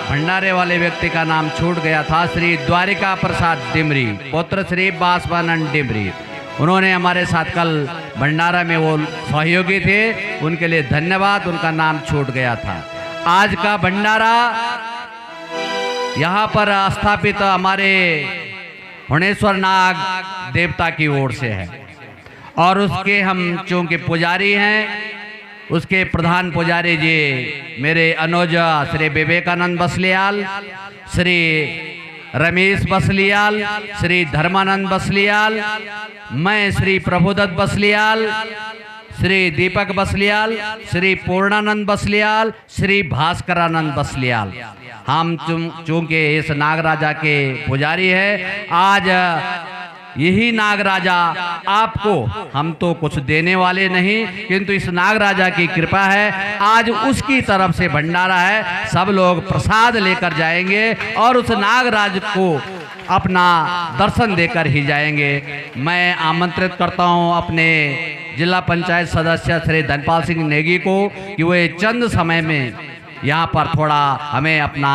भंडारे वाले व्यक्ति का नाम छूट गया था, श्री द्वारिका प्रसाद डिमरी, पुत्र श्री बासवानंद डिमरी। उन्होंने हमारे साथ कल भंडारा में वो सहयोगी थे, उनके लिए धन्यवाद। उनका नाम छूट गया था। आज का भंडारा यहाँ पर स्थापित हमारे हुणेश्वर नाग देवता की ओर से है और उसके हम चूँकि पुजारी हैं, उसके प्रधान पुजारी जी मेरे अनुज श्री विवेकानंद बसलियाल, श्री रमेश बसलियाल, श्री धर्मानंद बसलियाल, मैं श्री प्रभुदत्त बसलियाल, श्री दीपक बसलियाल, श्री पूर्णानंद बसलियाल, श्री भास्करानंद बसलियाल, हम चूँकि इस नागराजा के पुजारी है। आज यही नागराजा आपको, हम तो कुछ देने वाले नहीं, किंतु इस नागराजा की कृपा है। आज उसकी तरफ से भंडारा है, सब लोग प्रसाद लेकर जाएंगे और उस नागराज को अपना दर्शन देकर ही जाएंगे। मैं आमंत्रित करता हूं अपने जिला पंचायत सदस्य श्री धनपाल सिंह नेगी को कि वे चंद समय में यहाँ पर थोड़ा हमें अपना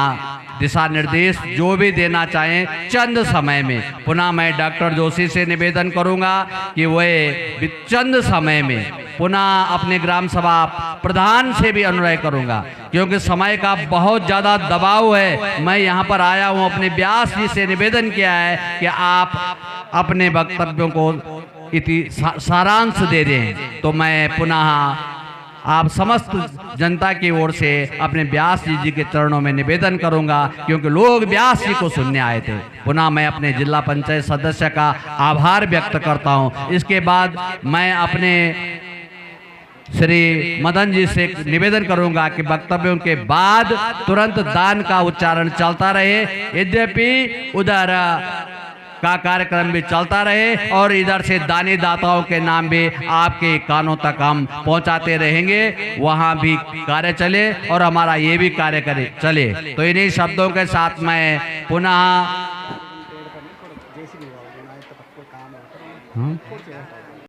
दिशा निर्देश जो भी देना चाहें चंद समय में। पुनः मैं डॉक्टर जोशी से निवेदन करूंगा कि वे चंद समय में पुनः अपने ग्राम सभा प्रधान से भी अनुरोध करूंगा, क्योंकि समय का बहुत ज़्यादा दबाव है। मैं यहाँ पर आया हूँ, अपने व्यास जी से निवेदन किया है कि आप अपने वक्तव्यों को इति सारांश दे दें। तो मैं पुनः आप समस्त जनता की ओर से अपने व्यास जी के चरणों में निवेदन करूंगा, क्योंकि लोग व्यास जी को सुनने आए थे। पुनः मैं अपने जिला पंचायत सदस्य का आभार व्यक्त करता हूं। इसके बाद मैं अपने श्री मदन जी से निवेदन करूंगा कि वक्तव्यों के बाद तुरंत दान का उच्चारण चलता रहे। यद्यपि उधर का कार्यक्रम भी चलता रहे और इधर से दानी दाताओं के नाम भी आपके कानों तक हम पहुंचाते रहेंगे, वहां भी कार्य चले और हमारा ये भी कार्य करे चले। तो इन्हीं शब्दों के साथ मैं पुनः